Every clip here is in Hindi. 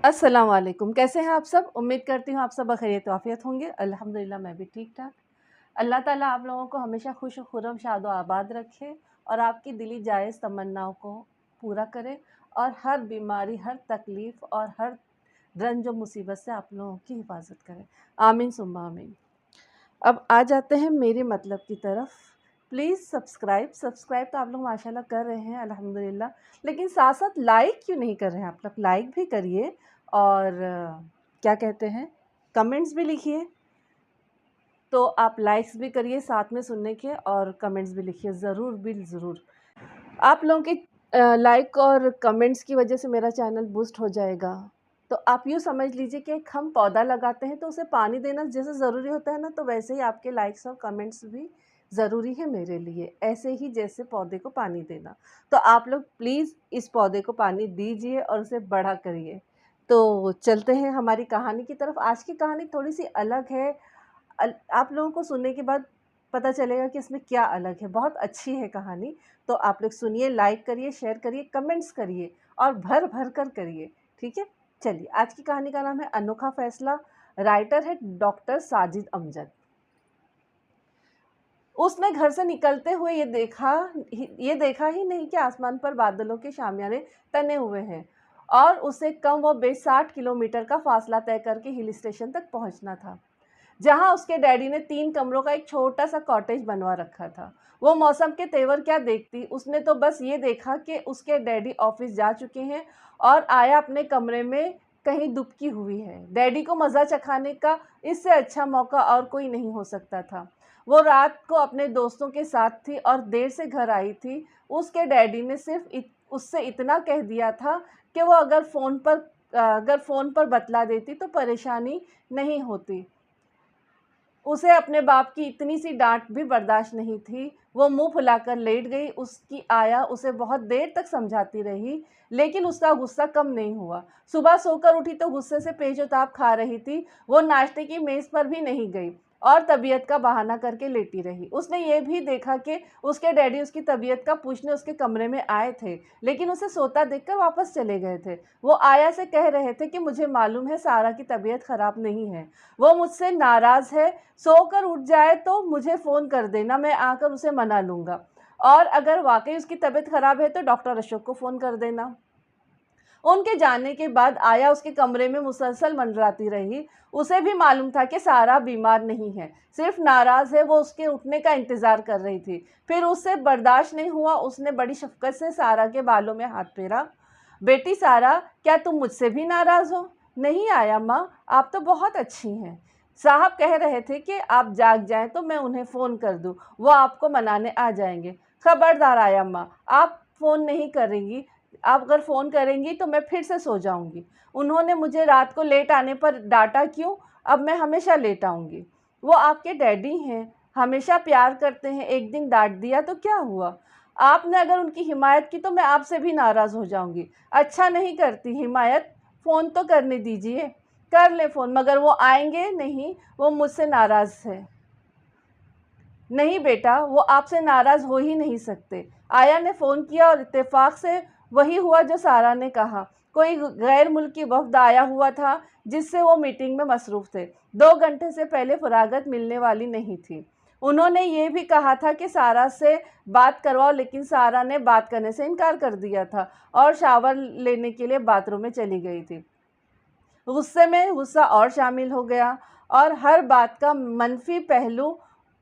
अस्सलाम वालेकुम। कैसे हैं आप सब? उम्मीद करती हूँ आप सब बखैरियत वाफ़ियत होंगे। अल्हम्दुलिल्लाह मैं भी ठीक-ठाक। अल्लाह ताला आप लोगों को हमेशा खुश व खुर्रम, शाद व आबाद रखे और आपकी दिली जायज़ तमन्नाओं को पूरा करे और हर बीमारी, हर तकलीफ़ और हर रंज व मुसीबत से आप लोगों की हिफ़ाज़त करे। आमीन सुम्मा आमीन। अब आ जाते हैं मेरे मतलब की तरफ। प्लीज़ सब्सक्राइब तो आप लोग माशाल्लाह कर रहे हैं अल्हम्दुलिल्लाह, लेकिन साथ-साथ लाइक क्यों नहीं कर रहे हैं आप लोग? लाइक भी करिए और क्या कहते हैं, कमेंट्स भी लिखिए। तो आप लाइक्स भी करिए साथ में सुनने के और कमेंट्स भी लिखिए ज़रूर बिल ज़रूर। आप लोगों के लाइक और कमेंट्स की वजह से मेरा चैनल बूस्ट हो जाएगा। तो आप यूँ समझ लीजिए कि एक हम पौधा लगाते हैं तो उसे पानी देना जैसे ज़रूरी होता है ना, तो वैसे ही आपके लाइक्स और कमेंट्स भी ज़रूरी है मेरे लिए, ऐसे ही जैसे पौधे को पानी देना। तो आप लोग प्लीज़ इस पौधे को पानी दीजिए और उसे बड़ा करिए। तो चलते हैं हमारी कहानी की तरफ। आज की कहानी थोड़ी-सी अलग है। आप लोगों को सुनने के बाद पता चलेगा कि इसमें क्या अलग है। बहुत अच्छी है कहानी। तो आप लोग सुनिए, लाइक करिए, शेयर करिए, कमेंट्स करिए और भर-भर कर करिए, ठीक है? चलिए, आज की कहानी का नाम है अनोखा फ़ैसला। राइटर है डॉक्टर साजिद अमजद। उसने घर से निकलते हुए ये देखा ही नहीं कि आसमान पर बादलों के शामियाने तने हुए हैं और उसे कम व बेश 60 किलोमीटर का फ़ासला तय करके हिल स्टेशन तक पहुँचना था। जहाँ उसके डैडी ने 3 कमरों का एक छोटा-सा कॉटेज बनवा रखा था। वो मौसम के तेवर क्या देखती, उसने तो बस ये देखा कि उसके डैडी ऑफ़िस जा चुके हैं और आया अपने कमरे में कहीं दुबकी हुई है। डैडी को मज़ा चखाने का इससे अच्छा मौका और कोई नहीं हो सकता था। वो रात को अपने दोस्तों के साथ थी और देर से घर आई थी। उसके डैडी ने सिर्फ़ उससे इतना कह दिया था कि वो अगर फ़ोन पर बतला देती तो परेशानी नहीं होती। उसे अपने बाप की इतनी सी डाँट भी बर्दाश्त नहीं थी। वो मुँह फुलाकर लेट गई। उसकी आया उसे बहुत देर तक समझाती रही, लेकिन उसका गुस्सा कम नहीं हुआ। सुबह सोकर उठी तो गुस्से से पेच-ओ-ताप खा रही थी। वो नाश्ते की मेज़ पर भी नहीं गई और तबीयत का बहाना करके लेटी रही। उसने ये भी देखा कि उसके डैडी उसकी तबीयत का पूछने उसके कमरे में आए थे, लेकिन उसे सोता देखकर वापस चले गए थे। वो आया से कह रहे थे कि मुझे मालूम है सारा की तबीयत ख़राब नहीं है। वो मुझसे नाराज़ है, सोकर उठ जाए तो मुझे फ़ोन कर देना, मैं आकर उसे मना लूँगा और अगर वाक़ई उसकी तबीयत ख़राब है तो डॉक्टर अशोक को फ़ोन कर देना। उनके जाने के बाद आया उसके कमरे में मुसलसल मंडराती रही। उसे भी मालूम था कि सारा बीमार नहीं है, सिर्फ़ नाराज़ है। वो उसके उठने का इंतज़ार कर रही थी। फिर उससे बर्दाश्त नहीं हुआ, उसने बड़ी शफ़क़त से सारा के बालों में हाथ फेरा। बेटी सारा, क्या तुम मुझसे भी नाराज़ हो? नहीं आया माँ, आप तो बहुत अच्छी हैं। साहब कह रहे थे कि आप जाग जाएँ तो मैं उन्हें फ़ोन कर दूँ, वो आपको मनाने आ जाएँगे। खबरदार आया माँ, आप फ़ोन नहीं करेंगी। आप अगर फ़ोन करेंगी तो मैं फिर से सो जाऊँगी। उन्होंने मुझे रात को लेट आने पर डाँटा क्यों? अब मैं हमेशा लेट आऊँगी। वो आपके डैडी हैं, हमेशा प्यार करते हैं, एक दिन डाँट दिया तो क्या हुआ? आपने अगर उनकी हिमायत की तो मैं आपसे भी नाराज़ हो जाऊँगी। अच्छा नहीं करती हिमायत, फ़ोन तो करने दीजिए। कर लें फ़ोन, मगर वो आएँगे नहीं, वो मुझसे नाराज़ हैं। नहीं बेटा, वो आपसे नाराज़ हो ही नहीं सकते। आया ने फ़ोन किया और इत्तेफ़ाक से वही हुआ जो सारा ने कहा। कोई गैर मुल्की वफ़्द आया हुआ था जिससे वो मीटिंग में मसरूफ़ थे। 2 घंटे से पहले फ़राग़त मिलने वाली नहीं थी। उन्होंने ये भी कहा था कि सारा से बात करवाओ, लेकिन सारा ने बात करने से इनकार कर दिया था और शावर लेने के लिए बाथरूम में चली गई थी। गुस्से में गुस्सा और शामिल हो गया और हर बात का मनफी पहलू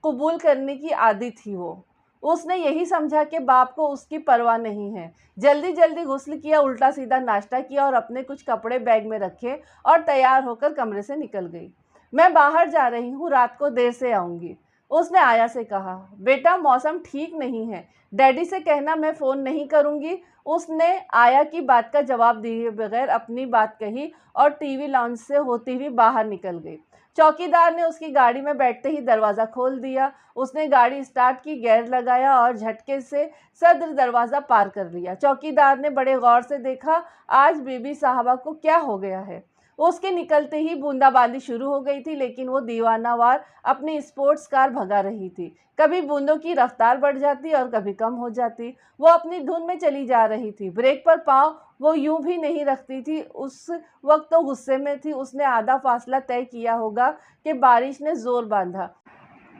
कबूल करने की आदी थी वो। उसने यही समझा कि बाप को उसकी परवाह नहीं है। जल्दी-जल्दी गुस्ल किया, उल्टा-सीधा नाश्ता किया और अपने कुछ कपड़े बैग में रखे और तैयार होकर कमरे से निकल गई। मैं बाहर जा रही हूँ, रात को देर से आऊँगी। उसने आया से कहा, बेटा मौसम ठीक नहीं है, डैडी से कहना मैं फ़ोन नहीं करूँगी। उसने आया की बात का जवाब दिए बगैर अपनी बात कही और टीवी लॉन्च से होती हुई बाहर निकल गई। चौकीदार ने उसकी गाड़ी में बैठते ही दरवाज़ा खोल दिया। उसने गाड़ी स्टार्ट की, गियर लगाया और झटके से सदर दरवाज़ा पार कर लिया। चौकीदार ने बड़े गौर से देखा, आज बीबी साहबा को क्या हो गया है? उसके निकलते ही बूंदाबांदी शुरू हो गई थी, लेकिन वो दीवानावार अपनी स्पोर्ट्स कार भगा रही थी। कभी बूंदों की रफ्तार बढ़ जाती और कभी कम हो जाती। वो अपनी धुन में चली जा रही थी। ब्रेक पर पाँव वो यूं भी नहीं रखती थी। उस वक्त तो गुस्से में थी। उसने आधा फासला तय किया होगा कि बारिश ने जोर बांधा।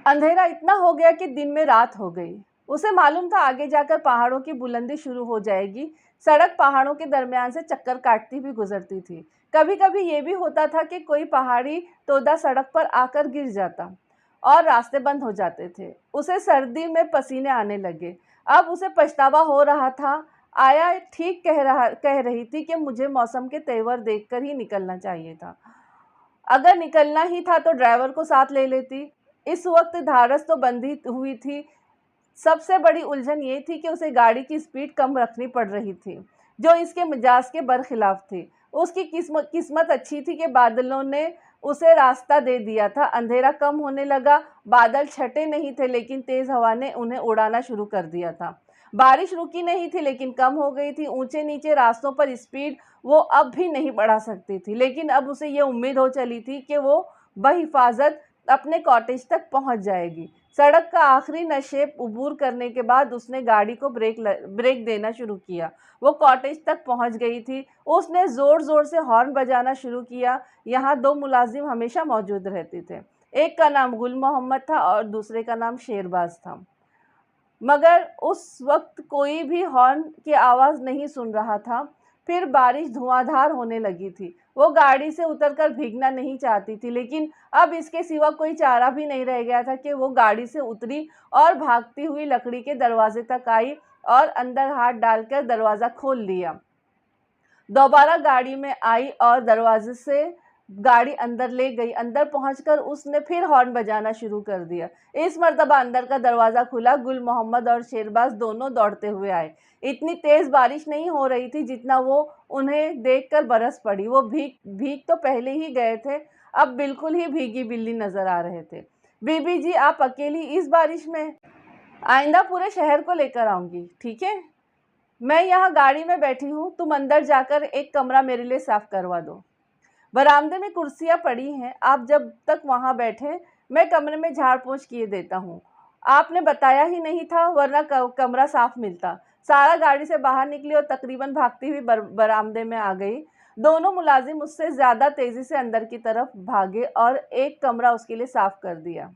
अंधेरा इतना हो गया कि दिन में रात हो गई। उसे मालूम था आगे जाकर पहाड़ों की बुलंदी शुरू हो जाएगी। सड़क पहाड़ों के दरमियान से चक्कर काटती हुई गुजरती थी। कभी कभी ये भी होता था कि कोई पहाड़ी तोदा सड़क पर आकर गिर जाता और रास्ते बंद हो जाते थे। उसे सर्दी में पसीने आने लगे। अब उसे पछतावा हो रहा था। आया ठीक कह रही थी कि मुझे मौसम के तेवर देखकर ही निकलना चाहिए था। अगर निकलना ही था तो ड्राइवर को साथ ले लेती। इस वक्त धारस तो बंधी हुई थी। सबसे बड़ी उलझन ये थी कि उसे गाड़ी की स्पीड कम रखनी पड़ रही थी, जो इसके मिजाज के बरखिलाफ थी। उसकी किस्मत अच्छी थी कि बादलों ने उसे रास्ता दे दिया था। अंधेरा कम होने लगा। बादल छटे नहीं थे, लेकिन तेज हवा ने उन्हें उड़ाना शुरू कर दिया था। बारिश रुकी नहीं थी, लेकिन कम हो गई थी। ऊंचे नीचे रास्तों पर स्पीड वो अब भी नहीं बढ़ा सकती थी, लेकिन अब उसे ये उम्मीद हो चली थी कि वो बहिफाजत अपने कॉटेज तक पहुंच जाएगी। सड़क का आखिरी नशेब उबूर करने के बाद उसने गाड़ी को ब्रेक देना शुरू किया। वो कॉटेज तक पहुंच गई थी। उसने ज़ोर ज़ोर से हॉर्न बजाना शुरू किया। यहाँ 2 मुलाजिम हमेशा मौजूद रहते थे। एक का नाम गुल मोहम्मद था और दूसरे का नाम शेरबाज था। मगर उस वक्त कोई भी हॉर्न की आवाज़ नहीं सुन रहा था। फिर बारिश धुआंधार होने लगी थी। वो गाड़ी से उतरकर भीगना नहीं चाहती थी, लेकिन अब इसके सिवा कोई चारा भी नहीं रह गया था कि वो गाड़ी से उतरी और भागती हुई लकड़ी के दरवाजे तक आई और अंदर हाथ डालकर दरवाज़ा खोल लिया। दोबारा गाड़ी में आई और दरवाजे से गाड़ी अंदर ले गई। अंदर पहुंचकर उसने फिर हॉर्न बजाना शुरू कर दिया। इस मर्तबा अंदर का दरवाज़ा खुला। गुल मोहम्मद और शेरबाज दोनों दौड़ते हुए आए। इतनी तेज़ बारिश नहीं हो रही थी जितना वो उन्हें देखकर बरस पड़ी। वो भीग भीग तो पहले ही गए थे, अब बिल्कुल ही भीगी बिल्ली नज़र आ रहे थे। बीबी जी, आप अकेली इस बारिश में? आइंदा पूरे शहर को लेकर आऊँगी, ठीक है? मैं यहाँ गाड़ी में बैठी हूँ। तुम अंदर जाकर एक कमरा मेरे लिए साफ़ करवा दो। बरामदे में कुर्सियाँ पड़ी हैं। आप जब तक वहाँ बैठे, मैं कमरे में झाड़ पोंछ किए देता हूँ। आपने बताया ही नहीं था, वरना कमरा साफ़ मिलता। सारा गाड़ी से बाहर निकली और तकरीबन भागती हुई बरामदे में आ गई। दोनों मुलाजिम उससे ज़्यादा तेज़ी से अंदर की तरफ भागे और एक कमरा उसके लिए साफ़ कर दिया।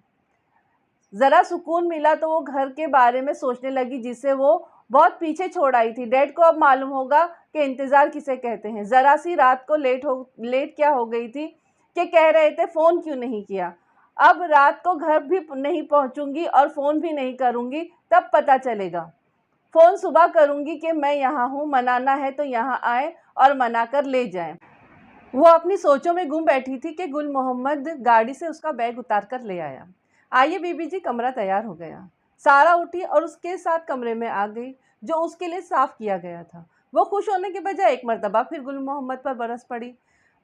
ज़रा सुकून मिला तो वो घर के बारे में सोचने लगी, जिसे वो बहुत पीछे छोड़ आई थी। डैड को अब मालूम होगा कि इंतज़ार किसे कहते हैं। ज़रा सी रात को लेट क्या हो गई थी कि कह रहे थे फ़ोन क्यों नहीं किया। अब रात को घर भी नहीं पहुंचूंगी और फ़ोन भी नहीं करूंगी, तब पता चलेगा। फ़ोन सुबह करूंगी कि मैं यहाँ हूँ, मनाना है तो यहाँ आए और मना कर ले जाएं। वो अपनी सोचों में गुम बैठी थी कि गुल मोहम्मद गाड़ी से उसका बैग उतार कर ले आया। आइए बीबी जी, कमरा तैयार हो गया। सारा उठी और उसके साथ कमरे में आ गई, जो उसके लिए साफ़ किया गया था। वो खुश होने के बजाय एक मर्तबा फिर गुल मोहम्मद पर बरस पड़ी।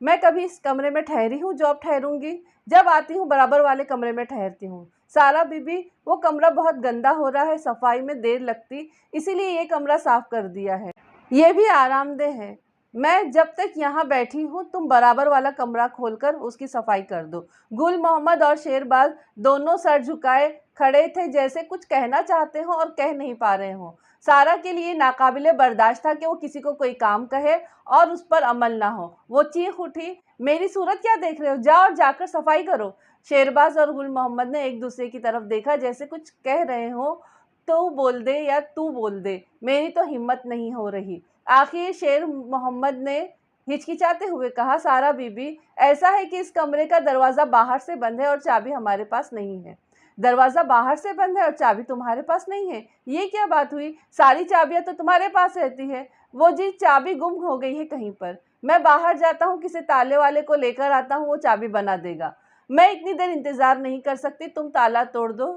मैं कभी इस कमरे में ठहरी हूँ जो अब ठहरूंगी? जब आती हूँ बराबर वाले कमरे में ठहरती हूँ। सारा बीबी, वो कमरा बहुत गंदा हो रहा है, सफाई में देर लगती, इसीलिए ये कमरा साफ़ कर दिया है। ये भी आरामदेह है। मैं जब तक यहाँ बैठी हूँ, तुम बराबर वाला कमरा खोलकर उसकी सफाई कर दो। गुल मोहम्मद और शेरबाज दोनों सर झुकाए खड़े थे, जैसे कुछ कहना चाहते हो और कह नहीं पा रहे हो। सारा के लिए नाकाबिले बर्दाश्त था कि वो किसी को कोई काम कहे और उस पर अमल ना हो। वो चीख उठी, मेरी सूरत क्या देख रहे हो, जाओ और जाकर सफाई करो। शेरबाज और गुल मोहम्मद ने एक दूसरे की तरफ देखा, जैसे कुछ कह रहे हो। तो बोल दे या तू बोल दे, मेरी तो हिम्मत नहीं हो रही। आखिर शेर मोहम्मद ने हिचकिचाते हुए कहा, सारा बीबी, ऐसा है कि इस कमरे का दरवाज़ा बाहर से बंद है और चाबी हमारे पास नहीं है। दरवाज़ा बाहर से बंद है और चाबी तुम्हारे पास नहीं है? ये क्या बात हुई? सारी चाबियां तो तुम्हारे पास रहती है। वो जी चाबी गुम हो गई है कहीं पर। मैं बाहर जाता हूँ, किसी ताले वाले को लेकर आता हूँ, वो चाबी बना देगा। मैं इतनी देर इंतज़ार नहीं कर सकती, तुम ताला तोड़ दो,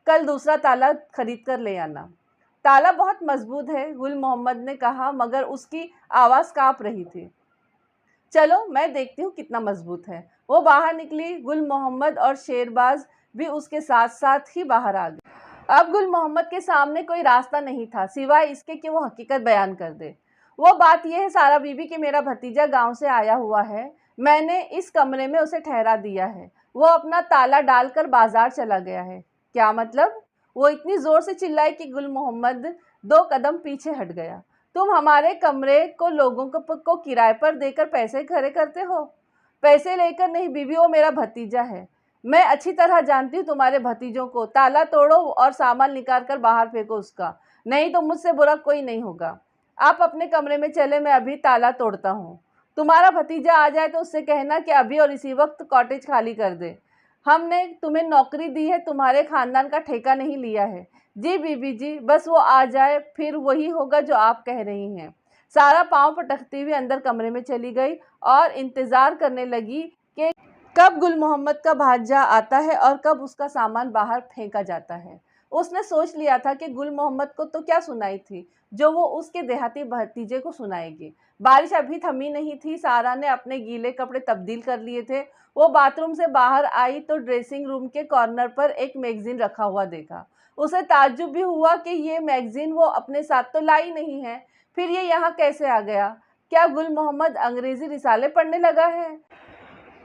कल दूसरा ताला खरीद कर ले आना। ताला बहुत मजबूत है, गुल मोहम्मद ने कहा, मगर उसकी आवाज़ काँप रही थी। चलो मैं देखती हूँ कितना मजबूत है। वो बाहर निकली। गुल मोहम्मद और शेरबाज भी उसके साथ साथ ही बाहर आ गए। अब गुल मोहम्मद के सामने कोई रास्ता नहीं था सिवाय इसके कि वो हकीकत बयान कर दे। वो बात यह है सारा बीबी कि मेरा भतीजा गांव से आया हुआ है। मैंने इस कमरे में उसे ठहरा दिया है। वो अपना ताला डालकर बाजार चला गया है। क्या मतलब? वो इतनी ज़ोर से चिल्लाई कि गुल मोहम्मद 2 कदम पीछे हट गया। तुम हमारे कमरे को लोगों को किराए पर देकर पैसे खड़े करते हो? पैसे लेकर नहीं बीवी, वो मेरा भतीजा है। मैं अच्छी तरह जानती हूँ तुम्हारे भतीजों को। ताला तोड़ो और सामान निकाल कर बाहर फेंको उसका, नहीं तो मुझसे बुरा कोई नहीं होगा। आप अपने कमरे में चले, मैं अभी ताला तोड़ता हूँ। तुम्हारा भतीजा आ जाए तो उससे कहना कि अभी और इसी वक्त कॉटेज खाली कर दे। हमने तुम्हें नौकरी दी है, तुम्हारे खानदान का ठेका नहीं लिया है। जी बीबी जी, बस वो आ जाए, फिर वही होगा जो आप कह रही हैं। सारा पाँव पटकती हुई अंदर कमरे में चली गई और इंतज़ार करने लगी कि कब गुल मोहम्मद का भांजा आता है और कब उसका सामान बाहर फेंका जाता है। उसने सोच लिया था कि गुल मोहम्मद को तो क्या सुनाई थी जो वो उसके देहाती भतीजे को सुनाएगी। बारिश अभी थमी नहीं थी। सारा ने अपने गीले कपड़े तब्दील कर लिए थे। वो बाथरूम से बाहर आई तो ड्रेसिंग रूम के कॉर्नर पर एक मैगज़ीन रखा हुआ देखा। उसे ताज्जुब भी हुआ कि ये मैगज़ीन वो अपने साथ तो लाई नहीं है, फिर ये यहाँ कैसे आ गया? क्या गुल मोहम्मद अंग्रेज़ी रिसाले पढ़ने लगा है?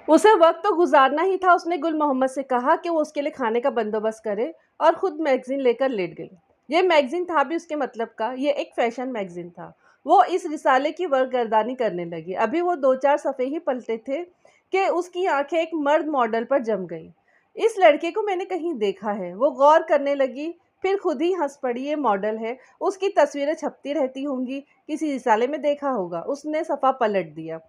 उसे वक्त तो गुजारना ही था। उसने गुल मोहम्मद से कहा कि वो उसके लिए खाने का बंदोबस्त करे और ख़ुद मैगज़ीन लेकर लेट गई। ये मैगज़ीन था भी उसके मतलब का। ये एक फ़ैशन मैगज़ीन था। वो इस रिसाले की वरगर्दानी करने लगी। अभी वो 2-4 सफ़े ही पलटे थे कि उसकी आंखें एक मर्द मॉडल पर जम गई। इस लड़के को मैंने कहीं देखा है, वो गौर करने लगी। फिर खुद ही हंस पड़ी। ये मॉडल है, उसकी तस्वीरें छपती रहती होंगी, किसी रिसाले में देखा होगा। उसने सफ़ा पलट दिया।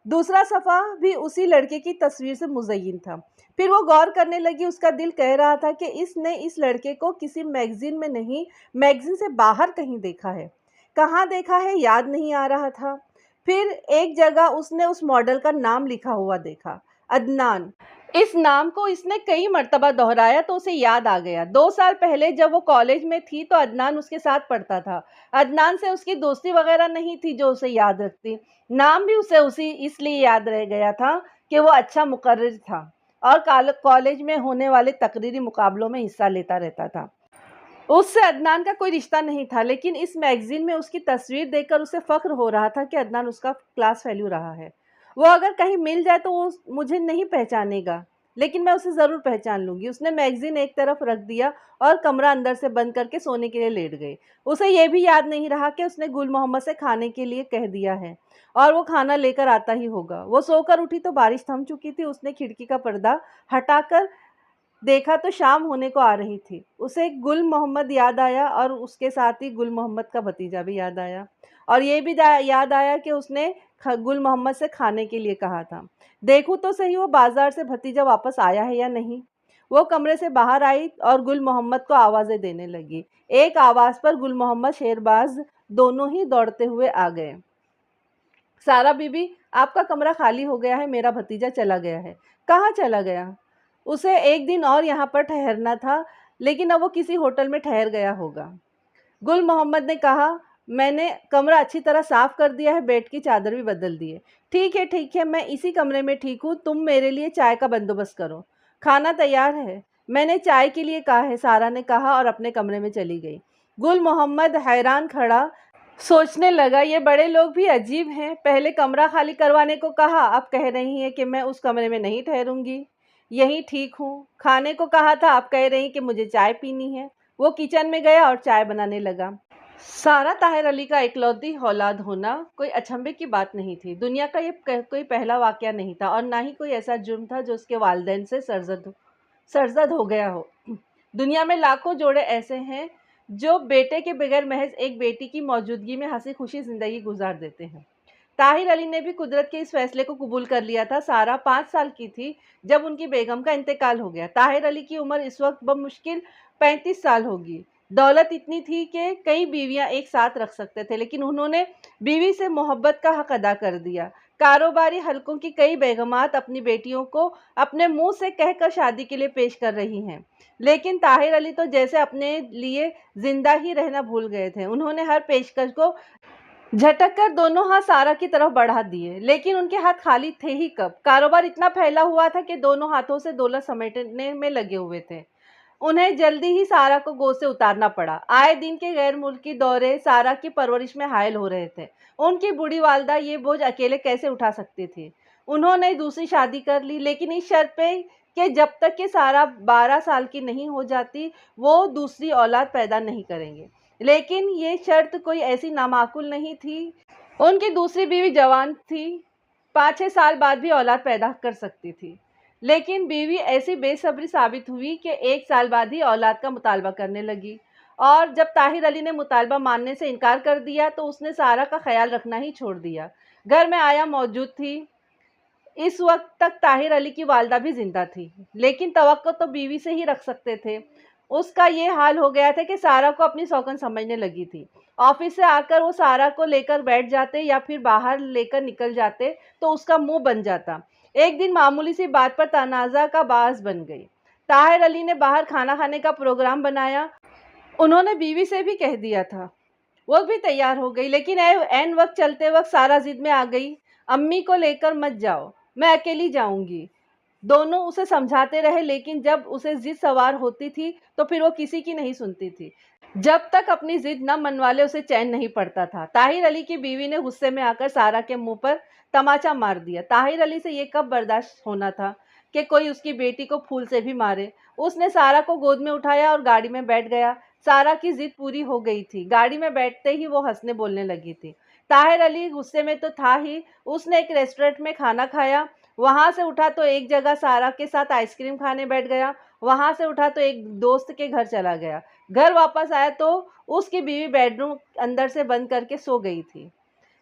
दूसरा सफ़ा भी उसी लड़के की तस्वीर से मुज़य्यन था। फिर वो गौर करने लगी। उसका दिल कह रहा था कि इसने इस लड़के को किसी मैगज़ीन में नहीं, मैगज़ीन से बाहर कहीं देखा है। कहाँ देखा है याद नहीं आ रहा था। फिर एक जगह उसने उस मॉडल का नाम लिखा हुआ देखा, अदनान। इस नाम को इसने कई मर्तबा दोहराया तो उसे याद आ गया। 2 साल पहले जब वो कॉलेज में थी तो अदनान उसके साथ पढ़ता था। अदनान से उसकी दोस्ती वगैरह नहीं थी जो उसे याद रखती। नाम भी उसे उसी इसलिए याद रह गया था कि वो अच्छा मुकर्रिर था और कॉलेज में होने वाले तकरीरी मुकाबलों में हिस्सा लेता रहता था। उससे अदनान का कोई रिश्ता नहीं था, लेकिन इस मैगज़ीन में उसकी तस्वीर देखकर उसे फ़ख्र हो रहा था कि अदनान उसका क्लास फ़ेलो रहा है। वो अगर कहीं मिल जाए तो वो मुझे नहीं पहचानेगा, लेकिन मैं उसे ज़रूर पहचान लूँगी। उसने मैगज़ीन एक तरफ रख दिया और कमरा अंदर से बंद करके सोने के लिए लेट गई। उसे ये भी याद नहीं रहा कि उसने गुल मोहम्मद से खाने के लिए कह दिया है और वो खाना लेकर आता ही होगा। वो सोकर उठी तो बारिश थम चुकी थी। उसने खिड़की का पर्दा हटाकर देखा तो शाम होने को आ रही थी। उसे गुल मोहम्मद याद आया और उसके साथ ही गुल मोहम्मद का भतीजा भी याद आया और ये भी याद आया कि उसने गुल मोहम्मद से खाने के लिए कहा था। देखूं तो सही वो बाजार से भतीजा वापस आया है या नहीं। वो कमरे से बाहर आई और गुल मोहम्मद को आवाज़ें देने लगी। एक आवाज़ पर गुल मोहम्मद शेरबाज दोनों ही दौड़ते हुए आ गए। सारा बीबी, आपका कमरा खाली हो गया है, मेरा भतीजा चला गया है। कहाँ चला गया? उसे एक दिन और यहाँ पर ठहरना था, लेकिन अब वो किसी होटल में ठहर गया होगा। गुल मोहम्मद ने कहा, मैंने कमरा अच्छी तरह साफ़ कर दिया है, बेड की चादर भी बदल दी है। ठीक है, मैं इसी कमरे में ठीक हूँ। तुम मेरे लिए चाय का बंदोबस्त करो। खाना तैयार है। मैंने चाय के लिए कहा है, सारा ने कहा और अपने कमरे में चली गई। गुल मोहम्मद हैरान खड़ा सोचने लगा, ये बड़े लोग भी अजीब हैं। पहले कमरा खाली करवाने को कहा, अब कह रही हैं कि मैं उस कमरे में नहीं ठहरूंगी, यहीं ठीक हूँ। खाने को कहा था, अब कह रही कि मुझे चाय पीनी है। वो किचन में गया और चाय बनाने लगा। सारा ताहिर अली का इकलौती औलाद होना कोई अचंभे की बात नहीं थी। दुनिया का ये कोई पहला वाक़या नहीं था और ना ही कोई ऐसा जुर्म था जो उसके वालिदैन से सरज़द हो गया हो। दुनिया में लाखों जोड़े ऐसे हैं जो बेटे के बगैर महज एक बेटी की मौजूदगी में हंसी खुशी ज़िंदगी गुजार देते हैं। ताहिर अली ने भी कुदरत के इस फैसले को कबूल कर लिया था। सारा 5 साल की थी जब उनकी बेगम का इंतकाल हो गया। ताहिर अली की उम्र इस वक्त बमुश्किल 35 साल होगी। दौलत इतनी थी कि कई बीवियां एक साथ रख सकते थे, लेकिन उन्होंने बीवी से मोहब्बत का हक अदा कर दिया। कारोबारी हलकों की कई बेगमात अपनी बेटियों को अपने मुंह से कहकर शादी के लिए पेश कर रही हैं, लेकिन ताहिर अली तो जैसे अपने लिए जिंदा ही रहना भूल गए थे। उन्होंने हर पेशकश को झटक कर दोनों हाथ सारा की तरफ बढ़ा दिए, लेकिन उनके हाथ खाली थे ही कब। कारोबार इतना फैला हुआ था कि दोनों हाथों से दौलत समेटने में लगे हुए थे। उन्हें जल्दी ही सारा को गोद से उतारना पड़ा। आए दिन के गैर मुल्की दौरे सारा की परवरिश में हायल हो रहे थे। उनकी बूढ़ी वालदा ये बोझ अकेले कैसे उठा सकती थी। उन्होंने दूसरी शादी कर ली, लेकिन इस शर्त पे कि जब तक कि सारा 12 साल की नहीं हो जाती वो दूसरी औलाद पैदा नहीं करेंगे। लेकिन ये शर्त कोई ऐसी नामाकुल नहीं थी। उनकी दूसरी बीवी जवान थी, 5-6 साल बाद भी औलाद पैदा कर सकती थी। लेकिन बीवी ऐसी बेसब्री साबित हुई कि 1 साल बाद ही औलाद का मुतालबा करने लगी। और जब ताहिर अली ने मुतालबा मानने से इनकार कर दिया तो उसने सारा का ख्याल रखना ही छोड़ दिया। घर में आया मौजूद थी। इस वक्त तक ताहिर अली की वालदा भी जिंदा थी, लेकिन तवक्को तो बीवी से ही रख सकते थे। उसका ये हाल हो गया था कि सारा को अपनी सौगन समझने लगी थी। ऑफिस से आकर वो सारा को लेकर बैठ जाते या फिर बाहर लेकर निकल जाते तो उसका मुंह बन जाता। एक दिन मामूली सी बात पर तनाज़ा का बास बन गई। ताहिर अली ने बाहर खाना खाने का प्रोग्राम बनाया। उन्होंने बीवी से भी कह दिया था, वो भी तैयार हो गई, लेकिन ऐन वक्त चलते वक्त सारा जिद में आ गई। अम्मी को लेकर मत जाओ, मैं अकेली जाऊंगी। दोनों उसे समझाते रहे, लेकिन जब उसे जिद सवार होती थी तो फिर वो किसी की नहीं सुनती थी। जब तक अपनी जिद न मनवा ले उसे चैन नहीं पड़ता था। ताहिर अली की बीवी ने गुस्से में आकर सारा के मुंह पर तमाचा मार दिया। ताहिर अली से ये कब बर्दाश्त होना था कि कोई उसकी बेटी को फूल से भी मारे। उसने सारा को गोद में उठाया और गाड़ी में बैठ गया। सारा की जिद पूरी हो गई थी। गाड़ी में बैठते ही वो हंसने बोलने लगी थी। ताहिर अली गुस्से में तो था ही। उसने एक रेस्टोरेंट में खाना खाया। वहां से उठा तो एक जगह सारा के साथ आइसक्रीम खाने बैठ गया। वहां से उठा तो एक दोस्त के घर चला गया। घर वापस आया तो उसकी बीवी बेडरूम अंदर से बंद करके सो गई थी।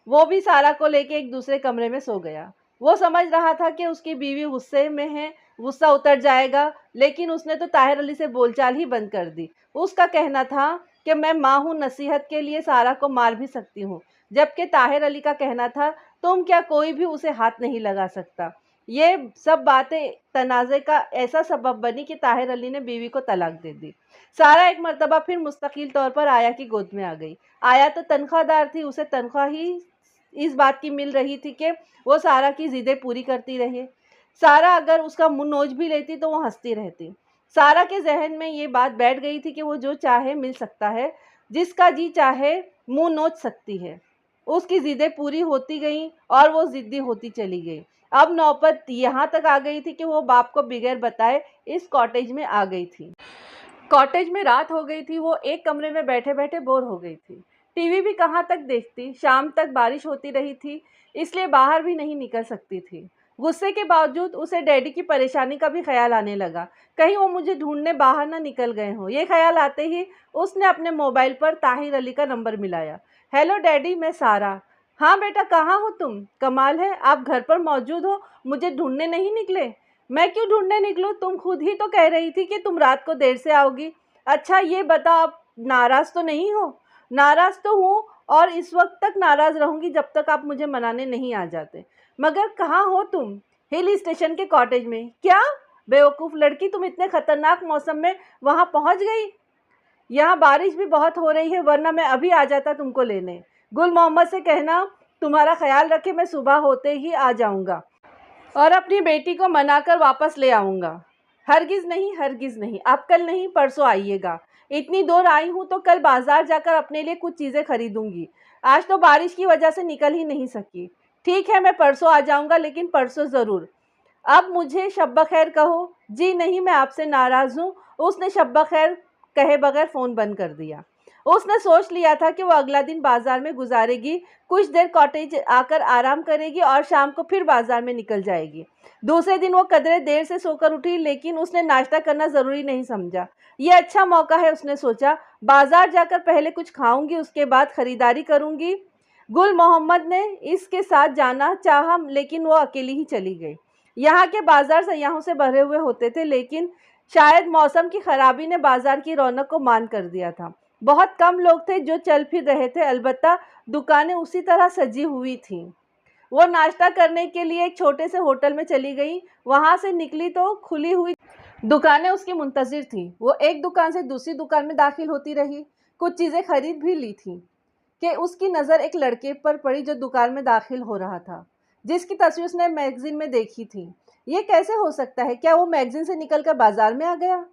वो भी सारा को लेके एक दूसरे कमरे में सो गया। वो समझ रहा था कि उसकी बीवी गुस्से में है, गुस्सा उतर जाएगा, लेकिन उसने तो ताहिर अली से बोलचाल ही बंद कर दी। उसका कहना था कि मैं माँ हूँ, नसीहत के लिए सारा को मार भी सकती हूँ, जबकि ताहिर अली का कहना था तुम क्या, कोई भी उसे हाथ नहीं लगा सकता। ये सब बातें तनाज़े का ऐसा सबब बनी कि ताहिर अली ने बीवी को तलाक दे दी। सारा एक मर्तबा फिर मुस्तकिल तौर पर आया की गोद में आ गई। आया तो तनख्वाहदार थी, उसे तनख्वाह ही इस बात की मिल रही थी कि वो सारा की जिदें पूरी करती रहे। सारा अगर उसका मुंह नोच भी लेती तो वो हंसती रहती। सारा के जहन में ये बात बैठ गई थी कि वो जो चाहे मिल सकता है, जिसका जी चाहे मुंह नोच सकती है। उसकी जिदें पूरी होती गईं और वो जिद्दी होती चली गई। अब नौबत यहाँ तक आ गई थी कि वो बाप को बिगैर बताए इस कॉटेज में आ गई थी। कॉटेज में रात हो गई थी। वो एक कमरे में बैठे बैठे बोर हो गई थी। टीवी भी कहाँ तक देखती। शाम तक बारिश होती रही थी, इसलिए बाहर भी नहीं निकल सकती थी। गुस्से के बावजूद उसे डैडी की परेशानी का भी ख्याल आने लगा। कहीं वो मुझे ढूंढने बाहर ना निकल गए हों। ये ख्याल आते ही उसने अपने मोबाइल पर ताहिर अली का नंबर मिलाया। हेलो डैडी, मैं सारा। हाँ बेटा, कहाँ हो तुम? कमाल है, आप घर पर मौजूद हो, मुझे ढूंढने नहीं निकले। मैं क्यों ढूंढने निकलूं? तुम खुद ही तो कह रही थी कि तुम रात को देर से आओगी। अच्छा ये बताओ, आप नाराज़ तो नहीं हो? नाराज़ तो हूँ, और इस वक्त तक नाराज़ रहूँगी जब तक आप मुझे मनाने नहीं आ जाते। मगर कहाँ हो तुम? हिल स्टेशन के कॉटेज में। क्या बेवकूफ़ लड़की, तुम इतने ख़तरनाक मौसम में वहाँ पहुँच गई? यहाँ बारिश भी बहुत हो रही है, वरना मैं अभी आ जाता तुमको लेने। गुल मोहम्मद से कहना तुम्हारा ख्याल रखे, मैं सुबह होते ही आ जाऊँगा और अपनी बेटी को मनाकर वापस ले आऊँगा। हरगिज़ नहीं, हरगिज़ नहीं, आप कल नहीं परसों आइएगा। इतनी दूर आई हूँ तो कल बाज़ार जाकर अपने लिए कुछ चीज़ें खरीदूँगी। आज तो बारिश की वजह से निकल ही नहीं सकी। ठीक है, मैं परसों आ जाऊँगा, लेकिन परसों ज़रूर। अब मुझे शब्बा खैर कहो। जी नहीं, मैं आपसे नाराज़ हूँ। उसने शब्बा खैर कहे बगैर फ़ोन बंद कर दिया। उसने सोच लिया था कि वो अगला दिन बाज़ार में गुजारेगी, कुछ देर कॉटेज आकर आराम करेगी और शाम को फिर बाज़ार में निकल जाएगी। दूसरे दिन वो कदरे देर से सोकर उठी, लेकिन उसने नाश्ता करना ज़रूरी नहीं समझा। ये अच्छा मौका है, उसने सोचा। बाज़ार जाकर पहले कुछ खाऊंगी, उसके बाद ख़रीदारी करूंगी। गुल मोहम्मद ने इसके साथ जाना चाहा, लेकिन वो अकेली ही चली गई। यहाँ के बाज़ार सयाहों से भरे हुए होते थे, लेकिन शायद मौसम की ख़राबी ने बाज़ार की रौनक को मान कर दिया था। बहुत कम लोग थे जो चल फिर रहे थे, अलबत्ता दुकानें उसी तरह सजी हुई थीं। वो नाश्ता करने के लिए एक छोटे से होटल में चली गई। वहाँ से निकली तो खुली हुई दुकानें उसकी मुंतज़िर थीं। वो एक दुकान से दूसरी दुकान में दाखिल होती रही, कुछ चीज़ें खरीद भी ली थीं कि उसकी नज़र एक लड़के पर पड़ी जो दुकान में दाखिल हो रहा था, जिसकी तस्वीर उसने मैगज़ीन में देखी थी। ये कैसे हो सकता है? क्या वो मैगज़ीन से निकलकर बाज़ार में आ गया?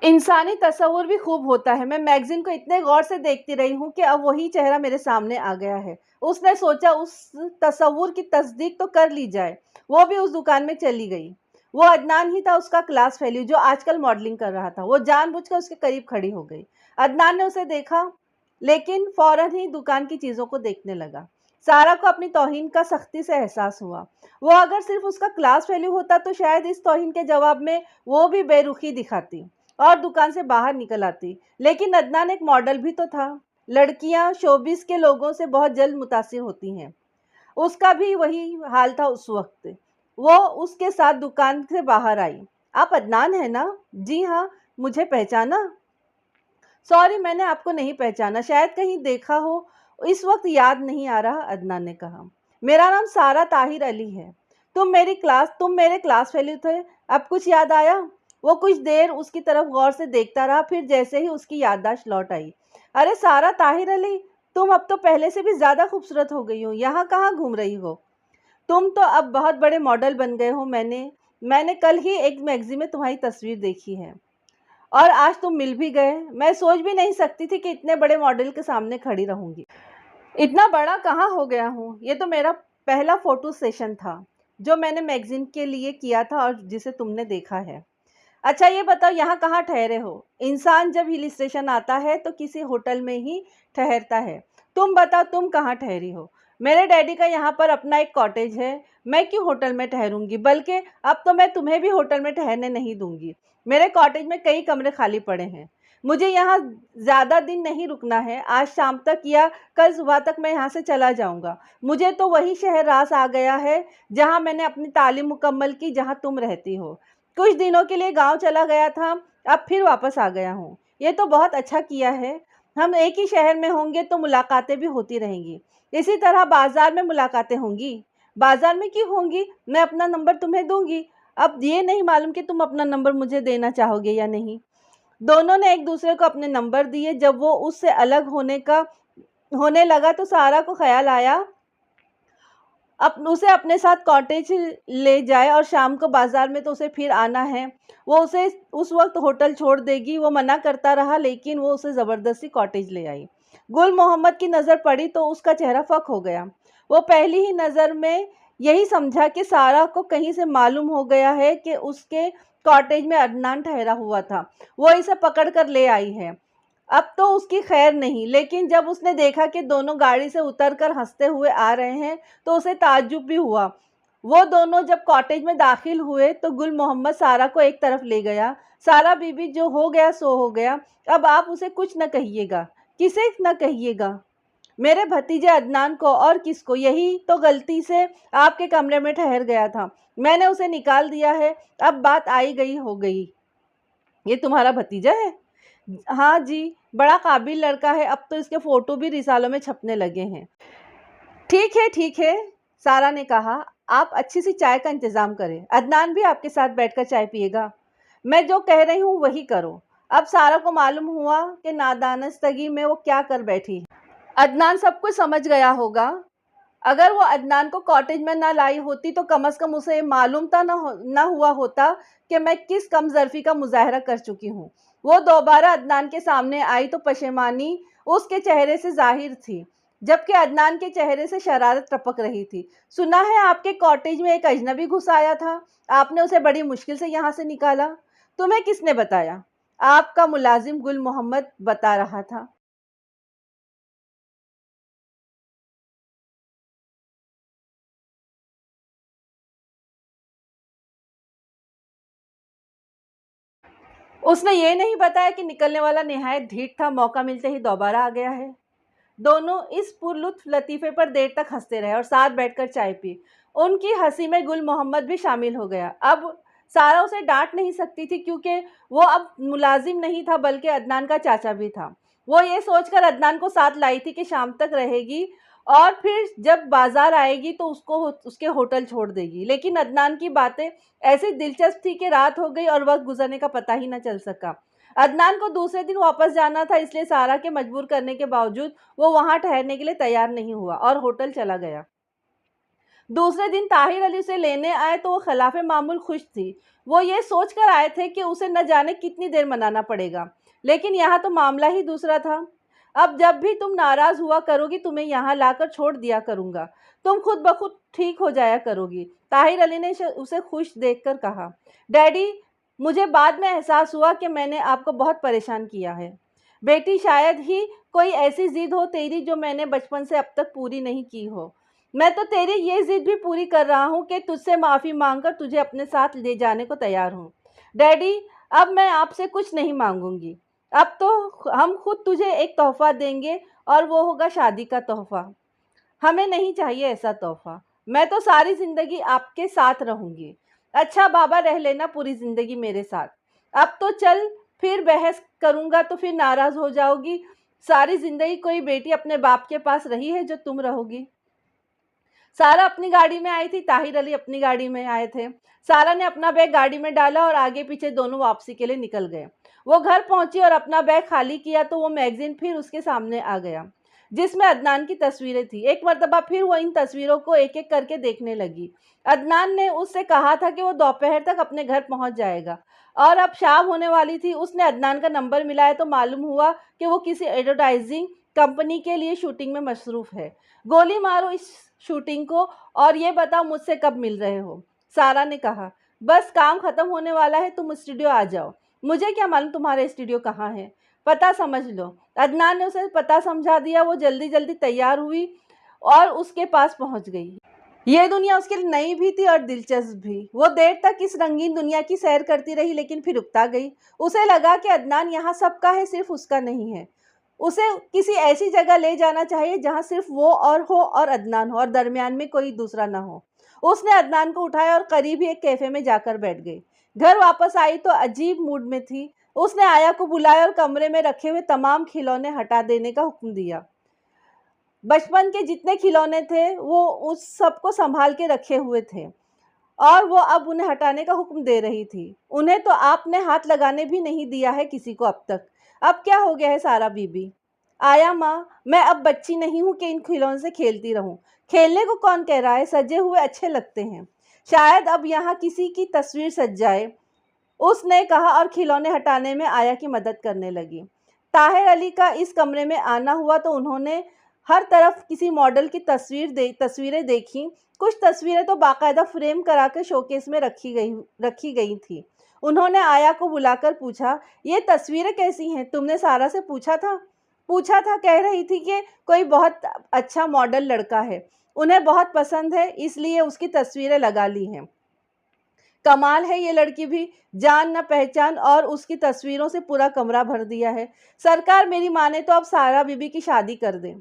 इंसानी तस्वुर भी खूब होता है। मैं मैगज़ीन को इतने गौर से देखती रही हूँ कि अब वही चेहरा मेरे सामने आ गया है। उसने सोचा उस तस्वुर की तस्दीक तो कर ली जाए। वो भी उस दुकान में चली गई। वो अदनान ही था, उसका क्लास फेलो जो आजकल मॉडलिंग कर रहा था। वो जानबूझकर उसके करीब खड़ी हो गई। अदनान ने उसे देखा, लेकिन फ़ौरन ही दुकान की चीज़ों को देखने लगा। सारा को अपनी तौहीन का सख्ती से एहसास हुआ। वो अगर सिर्फ़ उसका क्लास फेलो होता तो शायद इस तौहीन के जवाब में वो भी बेरुखी दिखाती और दुकान से बाहर निकल आती। लेकिन अदनान एक मॉडल भी तो था। लड़कियां शोबिस के लोगों से बहुत जल्द मुतासिर होती हैं। उसका भी वही हाल था उस वक्त। वो उसके साथ दुकान से बाहर आई। आप अदनान है ना? जी हाँ। मुझे पहचाना? सॉरी, मैंने आपको नहीं पहचाना, शायद कहीं देखा हो। इस वक्त याद नहीं आ रहा, अदनान ने कहा। मेरा नाम सारा ताहिर अली है। तुम मेरे क्लास फेलो थे। अब कुछ याद आया? वो कुछ देर उसकी तरफ गौर से देखता रहा, फिर जैसे ही उसकी याददाश्त लौट आई, अरे सारा ताहिर अली, तुम अब तो पहले से भी ज्यादा खूबसूरत हो गई हो। यहाँ कहाँ घूम रही हो? तुम तो अब बहुत बड़े मॉडल बन गए हो। मैंने कल ही एक मैगजीन में तुम्हारी तस्वीर देखी है और आज तुम मिल भी गए। मैं सोच भी नहीं सकती थी कि इतने बड़े मॉडल के सामने खड़ी रहूंगी। इतना बड़ा कहाँ हो गया हूँ? ये तो मेरा पहला फोटो सेशन था जो मैंने मैगजीन के लिए किया था और जिसे तुमने देखा है। अच्छा ये बताओ, यहाँ कहाँ ठहरे हो? इंसान जब हिल स्टेशन आता है तो किसी होटल में ही ठहरता है। तुम बताओ, तुम कहाँ ठहरी हो? मेरे डैडी का यहाँ पर अपना एक कॉटेज है। मैं क्यों होटल में ठहरूंगी? बल्कि अब तो मैं तुम्हें भी होटल में ठहरने नहीं दूंगी। मेरे कॉटेज में कई कमरे खाली पड़े हैं। मुझे यहाँ ज़्यादा दिन नहीं रुकना है। आज शाम तक या कल सुबह तक मैं यहाँ से चला जाऊँगा। मुझे तो वही शहर रास आ गया है जहाँ मैंने अपनी तालीम मुकम्मल की, जहाँ तुम रहती हो। कुछ दिनों के लिए गांव चला गया था, अब फिर वापस आ गया हूँ। ये तो बहुत अच्छा किया है। हम एक ही शहर में होंगे तो मुलाकातें भी होती रहेंगी। इसी तरह बाजार में मुलाकातें होंगी। बाजार में क्यों होंगी? मैं अपना नंबर तुम्हें दूंगी। अब ये नहीं मालूम कि तुम अपना नंबर मुझे देना चाहोगे या नहीं। दोनों ने एक दूसरे को अपने नंबर दिए। जब वो उससे अलग होने लगा तो सारा को ख्याल आया उसे अपने साथ कॉटेज ले जाए और शाम को बाजार में तो उसे फिर आना है। वो उसे उस वक्त होटल छोड़ देगी। वो मना करता रहा, लेकिन वो उसे ज़बरदस्ती कॉटेज ले आई। गुल मोहम्मद की नज़र पड़ी तो उसका चेहरा फक हो गया। वो पहली ही नज़र में यही समझा कि सारा को कहीं से मालूम हो गया है कि उसके कॉटेज में अदनान ठहरा हुआ था। वो इसे पकड़ कर ले आई है। अब तो उसकी खैर नहीं। लेकिन जब उसने देखा कि दोनों गाड़ी से उतरकर हंसते हुए आ रहे हैं तो उसे ताज्जुब भी हुआ। वो दोनों जब कॉटेज में दाखिल हुए तो गुल मोहम्मद सारा को एक तरफ ले गया। सारा बीबी, जो हो गया सो हो गया। अब आप उसे कुछ न कहिएगा। किसे न कहिएगा? मेरे भतीजे अदनान को। और किसको? यही तो गलती से आपके कमरे में ठहर गया था। मैंने उसे निकाल दिया है। अब बात आई गई हो गई। ये तुम्हारा भतीजा है? हाँ जी, बड़ा काबिल लड़का है। अब तो इसके फोटो भी रिसालों में छपने लगे हैं। ठीक है ठीक है, सारा ने कहा। आप अच्छी सी चाय का इंतजाम करें। अदनान भी आपके साथ बैठकर चाय पिएगा। मैं जो कह रही हूँ वही करो। अब सारा को मालूम हुआ कि नादानस्तगी में वो क्या कर बैठी। अदनान सब कुछ समझ गया होगा। अगर वो अदनान को कॉटेज में ना लाई होती तो कम से कम उसे ये मालूम ना हुआ होता कि मैं किस कमजोरी का मुजाहरा कर चुकी हूँ। वो दोबारा अदनान के सामने आई तो पशेमानी उसके चेहरे से जाहिर थी, जबकि अदनान के चेहरे से शरारत टपक रही थी। सुना है आपके कॉटेज में एक अजनबी घुस आया था। आपने उसे बड़ी मुश्किल से यहाँ से निकाला। तुम्हें किसने बताया? आपका मुलाजिम गुल मोहम्मद बता रहा था। उसने ये नहीं बताया कि निकलने वाला निहायत ढीठ था, मौका मिलते ही दोबारा आ गया है। दोनों इस पुरलुत्फ लतीफ़े पर देर तक हंसते रहे और साथ बैठकर चाय पी। उनकी हंसी में गुल मोहम्मद भी शामिल हो गया। अब सारा उसे डांट नहीं सकती थी, क्योंकि वो अब मुलाजिम नहीं था बल्कि अदनान का चाचा भी था। वो ये सोचकर अदनान को साथ लाई थी कि शाम तक रहेगी और फिर जब बाजार आएगी तो उसके होटल छोड़ देगी। लेकिन अदनान की बातें ऐसी दिलचस्प थी कि रात हो गई और वक्त गुजरने का पता ही न चल सका। अदनान को दूसरे दिन वापस जाना था, इसलिए सारा के मजबूर करने के बावजूद वो वहां ठहरने के लिए तैयार नहीं हुआ और होटल चला गया। दूसरे दिन ताहिर अली उसे लेने आए तो वो खिलाफे मामूल खुश थी। वो ये सोच कर आए थे कि उसे न जाने कितनी देर मनाना पड़ेगा, लेकिन यहाँ तो मामला ही दूसरा था। अब जब भी तुम नाराज़ हुआ करोगी तुम्हें यहाँ लाकर छोड़ दिया करूँगा, तुम खुद ब खुद ठीक हो जाया करोगी। ताहिर अली ने उसे खुश देखकर कहा, डैडी, मुझे बाद में एहसास हुआ कि मैंने आपको बहुत परेशान किया है। बेटी, शायद ही कोई ऐसी ज़िद हो तेरी जो मैंने बचपन से अब तक पूरी नहीं की हो। मैं तो तेरी ये ज़िद भी पूरी कर रहा हूँ कि तुझसे माफ़ी मांगकर तुझे अपने साथ ले जाने को तैयार हूँ। डैडी, अब मैं आपसे कुछ नहीं मांगूंगी। अब तो हम खुद तुझे एक तोहफ़ा देंगे और वो होगा शादी का तोहफ़ा। हमें नहीं चाहिए ऐसा तोहफ़ा। मैं तो सारी ज़िंदगी आपके साथ रहूँगी। अच्छा बाबा, रह लेना पूरी ज़िंदगी मेरे साथ। अब तो चल, फिर बहस करूँगा तो फिर नाराज़ हो जाओगी। सारी ज़िंदगी कोई बेटी अपने बाप के पास रही है जो तुम रहोगी। सारा अपनी गाड़ी में आई थी, ताहिर अली अपनी गाड़ी में आए थे। सारा ने अपना बैग गाड़ी में डाला और आगे पीछे दोनों वापसी के लिए निकल गए। वो घर पहुंची और अपना बैग खाली किया तो वो मैगजीन फिर उसके सामने आ गया, जिसमें अदनान की तस्वीरें थी। एक मर्तबा फिर वो इन तस्वीरों को एक एक करके देखने लगी। अदनान ने उससे कहा था कि वो दोपहर तक अपने घर पहुंच जाएगा और अब शाम होने वाली थी। उसने अदनान का नंबर मिलाया तो मालूम हुआ कि वो किसी एडवर्टाइजिंग कंपनी के लिए शूटिंग में मसरूफ़ है। गोली मारो इस शूटिंग को और ये बताओ मुझसे कब मिल रहे हो। सारा ने कहा, बस काम ख़त्म होने वाला है, तुम स्टूडियो आ जाओ। मुझे क्या मालूम तुम्हारा स्टूडियो कहाँ है, पता समझ लो। अदनान ने उसे पता समझा दिया। वो जल्दी जल्दी तैयार हुई और उसके पास पहुंच गई। ये दुनिया उसके लिए नई भी थी और दिलचस्प भी। वो देर तक इस रंगीन दुनिया की सैर करती रही, लेकिन फिर उकता गई। उसे लगा कि अदनान यहाँ सबका है, सिर्फ उसका नहीं है। उसे किसी ऐसी जगह ले जाना चाहिए जहाँ सिर्फ वो और हो और अदनान हो और दरमियान में कोई दूसरा ना हो। उसने अदनान को उठाया और करीब ही एक कैफ़े में जाकर बैठ गई। घर वापस आई तो अजीब मूड में थी। उसने आया को बुलाया और कमरे में रखे हुए तमाम खिलौने हटा देने का हुक्म दिया। बचपन के जितने खिलौने थे वो उस सबको संभाल के रखे हुए थे और वो अब उन्हें हटाने का हुक्म दे रही थी। उन्हें तो आपने हाथ लगाने भी नहीं दिया है किसी को अब तक। अब क्या हो गया है सारा बीबी? आया माँ, मैं अब बच्ची नहीं हूँ कि इन खिलौनों से खेलती रहूँ। खेलने को कौन कह रहा है, सजे हुए अच्छे लगते हैं। शायद अब यहाँ किसी की तस्वीर सज जाए, उसने कहा और खिलौने हटाने में आया की मदद करने लगी। ताहिर अली का इस कमरे में आना हुआ तो उन्होंने हर तरफ किसी मॉडल की तस्वीरें देखीं। कुछ तस्वीरें तो बाकायदा फ्रेम कराकर शोकेस में रखी गई थी। उन्होंने आया को बुलाकर पूछा, ये तस्वीरें कैसी हैं? तुमने सारा से पूछा था? पूछा था, कह रही थी कि कोई बहुत अच्छा मॉडल लड़का है, उन्हें बहुत पसंद है, इसलिए उसकी तस्वीरें लगा ली हैं। कमाल है ये लड़की भी, जान न पहचान और उसकी तस्वीरों से पूरा कमरा भर दिया है। सरकार, मेरी माने तो अब सारा बीबी की शादी कर दें।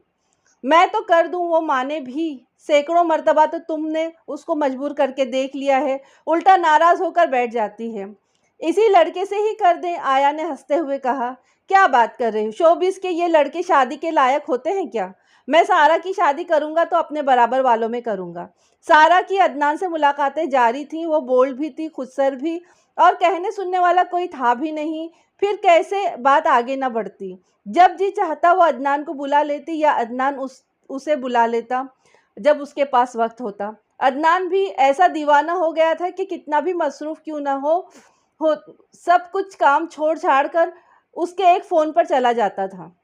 मैं तो कर दूं, वो माने भी। सैकड़ों मर्तबा तो तुमने उसको मजबूर करके देख लिया है, उल्टा नाराज़ होकर बैठ जाती है। इसी लड़के से ही कर दें, आया ने हंसते हुए कहा। क्या बात कर रही हो, शोबिस के ये लड़के शादी के लायक होते हैं क्या? मैं सारा की शादी करूंगा तो अपने बराबर वालों में करूंगा। सारा की अदनान से मुलाकातें जारी थीं। वो बोल्ड भी थी, खुदसर भी, और कहने सुनने वाला कोई था भी नहीं। फिर कैसे बात आगे न बढ़ती। जब जी चाहता वो अदनान को बुला लेती या अदनान उसे बुला लेता जब उसके पास वक्त होता। अदनान भी ऐसा दीवाना हो गया था कि कितना भी मसरूफ़ क्यों ना हो सब कुछ काम छोड़ छाड़ कर उसके एक फ़ोन पर चला जाता था।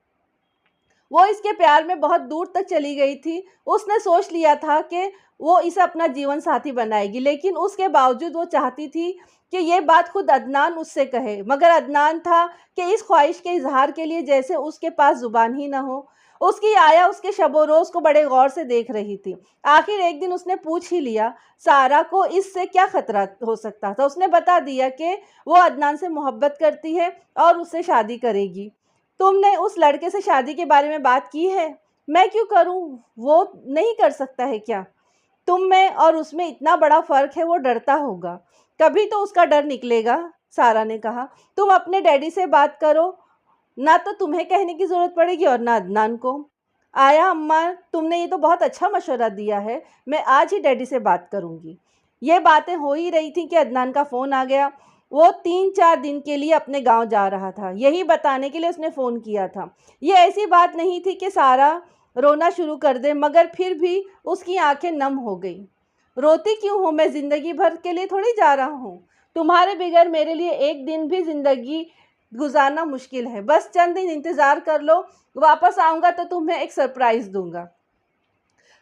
वो इसके प्यार में बहुत दूर तक चली गई थी। उसने सोच लिया था कि वो इसे अपना जीवन साथी बनाएगी, लेकिन उसके बावजूद वो चाहती थी कि ये बात खुद अदनान उससे कहे, मगर अदनान था कि इस ख्वाहिश के इजहार के लिए जैसे उसके पास ज़ुबान ही ना हो। उसकी आया उसके शब-ओ-रोज़ को बड़े गौर से देख रही थी। आखिर एक दिन उसने पूछ ही लिया, सारा को इससे क्या ख़तरा हो सकता था। उसने बता दिया कि वो अदनान से मोहब्बत करती है और उससे शादी करेगी। तुमने उस लड़के से शादी के बारे में बात की है? मैं क्यों करूं? वो नहीं कर सकता है क्या? तुम में और उसमें इतना बड़ा फ़र्क है, वो डरता होगा। कभी तो उसका डर निकलेगा, सारा ने कहा। तुम अपने डैडी से बात करो, ना तो तुम्हें कहने की ज़रूरत पड़ेगी और ना अदनान को। आया अम्मा, तुमने ये तो बहुत अच्छा मशवरा दिया है, मैं आज ही डैडी से बात करूँगी। ये बातें हो ही रही थी कि अदनान का फ़ोन आ गया। वो 3-4 दिन के लिए अपने गांव जा रहा था, यही बताने के लिए उसने फ़ोन किया था। ये ऐसी बात नहीं थी कि सारा रोना शुरू कर दे, मगर फिर भी उसकी आंखें नम हो गई। रोती क्यों हो? मैं ज़िंदगी भर के लिए थोड़ी जा रहा हूँ। तुम्हारे बगैर मेरे लिए एक दिन भी ज़िंदगी गुजारना मुश्किल है। बस चंद दिन इंतज़ार कर लो, वापस आऊँगा तो तुम्हें एक सरप्राइज़ दूँगा।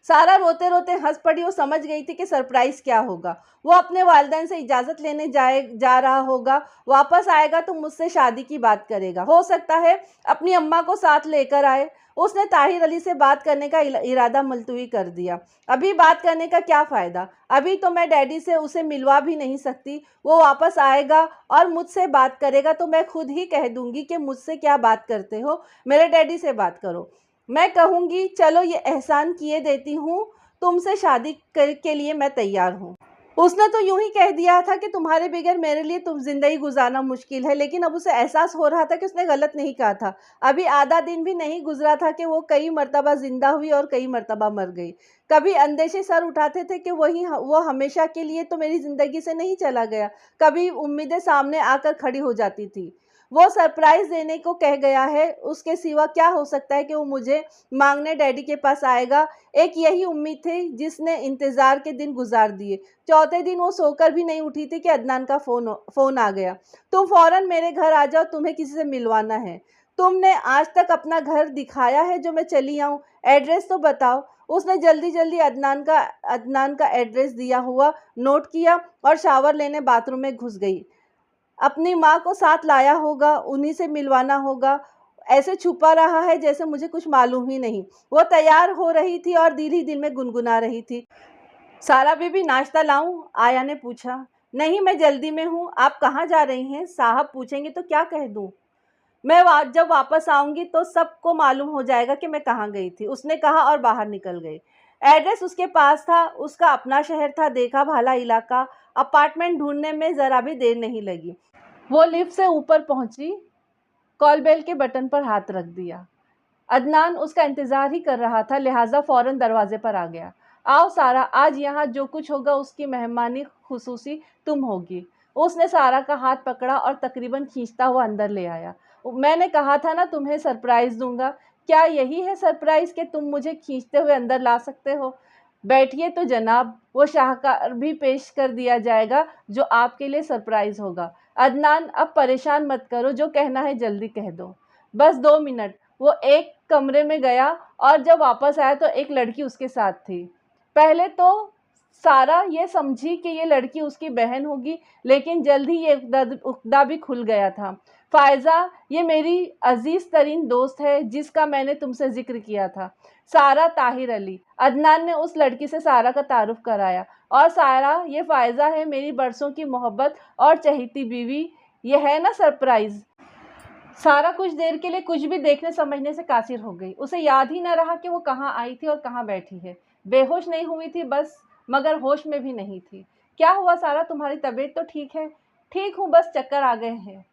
सारा रोते रोते हंस पड़ी। वो समझ गई थी कि सरप्राइज़ क्या होगा। वो अपने वालिदैन से इजाज़त लेने जा रहा होगा। वापस आएगा तो मुझसे शादी की बात करेगा। हो सकता है अपनी अम्मा को साथ लेकर आए। उसने ताहिर अली से बात करने का इरादा मुलतवी कर दिया। अभी बात करने का क्या फ़ायदा? अभी तो मैं डैडी से उसे मिलवा भी नहीं सकती। वो वापस आएगा और मुझसे बात करेगा तो मैं खुद ही कह दूँगी कि मुझसे क्या बात करते हो, मेरे डैडी से बात करो। मैं कहूँगी चलो ये एहसान किए देती हूँ, तुमसे शादी के लिए मैं तैयार हूँ। उसने तो यूं ही कह दिया था कि तुम्हारे बगैर मेरे लिए तुम ज़िंदगी गुजारना मुश्किल है, लेकिन अब उसे एहसास हो रहा था कि उसने गलत नहीं कहा था। अभी आधा दिन भी नहीं गुजरा था कि वो कई मर्तबा ज़िंदा हुई और कई मर्तबा मर गई। कभी अंदेशे सर उठाते थे कि वो हमेशा के लिए तो मेरी ज़िंदगी से नहीं चला गया। कभी उम्मीदें सामने आकर खड़ी हो जाती थी। वो सरप्राइज़ देने को कह गया है, उसके सिवा क्या हो सकता है कि वो मुझे मांगने डैडी के पास आएगा। एक यही उम्मीद थी जिसने इंतज़ार के दिन गुजार दिए। चौथे दिन वो सोकर भी नहीं उठी थी कि अदनान का फ़ोन आ गया। तुम फ़ौरन मेरे घर आ जाओ, तुम्हें किसी से मिलवाना है। तुमने आज तक अपना घर दिखाया है जो मैं चली आऊँ? एड्रेस तो बताओ। उसने जल्दी-जल्दी अदनान का एड्रेस दिया हुआ नोट किया और शावर लेने बाथरूम में घुस गई। अपनी माँ को साथ लाया होगा, उन्हीं से मिलवाना होगा। ऐसे छुपा रहा है जैसे मुझे कुछ मालूम ही नहीं। वो तैयार हो रही थी और दिल ही दिल में गुनगुना रही थी। सारा बीबी नाश्ता लाऊं? आया ने पूछा। नहीं, मैं जल्दी में हूँ। आप कहाँ जा रही हैं? साहब पूछेंगे तो क्या कह दूँ? मैं जब वापस आऊंगी तो सबको मालूम हो जाएगा कि मैं कहाँ गई थी, उसने कहा और बाहर निकल गई। एड्रेस उसके पास था, उसका अपना शहर था, देखा भाला इलाका। अपार्टमेंट ढूंढने में ज़रा भी देर नहीं लगी। वो लिफ्ट से ऊपर पहुंची, कॉल बेल के बटन पर हाथ रख दिया। अदनान उसका इंतज़ार ही कर रहा था, लिहाजा फ़ौरन दरवाजे पर आ गया। आओ सारा, आज यहाँ जो कुछ होगा उसकी मेहमानी खुसूसी तुम होगी। उसने सारा का हाथ पकड़ा और तकरीबन खींचता हुआ अंदर ले आया। मैंने कहा था ना तुम्हें सरप्राइज़ दूंगा। क्या यही है सरप्राइज़ कि तुम मुझे खींचते हुए अंदर ला सकते हो? बैठिए तो जनाब, वो शाहकार भी पेश कर दिया जाएगा जो आपके लिए सरप्राइज़ होगा। अदनान, अब परेशान मत करो, जो कहना है जल्दी कह दो। बस 2 मिनट। वो एक कमरे में गया और जब वापस आया तो एक लड़की उसके साथ थी। पहले तो सारा ये समझी कि ये लड़की उसकी बहन होगी, लेकिन जल्द ही ये उकदा भी खुल गया था। फ़ायज़ा, ये मेरी अज़ीज़ तरीन दोस्त है जिसका मैंने तुमसे ज़िक्र किया था, सारा ताहिर अली। अदनान ने उस लड़की से सारा का तारुफ़ कराया। और सारा, ये फ़ायज़ा है, मेरी बरसों की मोहब्बत और चहेती बीवी। ये है ना सरप्राइज़? सारा कुछ देर के लिए कुछ भी देखने समझने से कासिर हो गई। उसे याद ही न रहा कि वो कहाँ आई थी और कहाँ बैठी है। बेहोश नहीं हुई थी बस, मगर होश में भी नहीं थी। क्या हुआ सारा, तुम्हारी तबीयत तो ठीक है? ठीक हूँ, बस चक्कर आ गए हैं।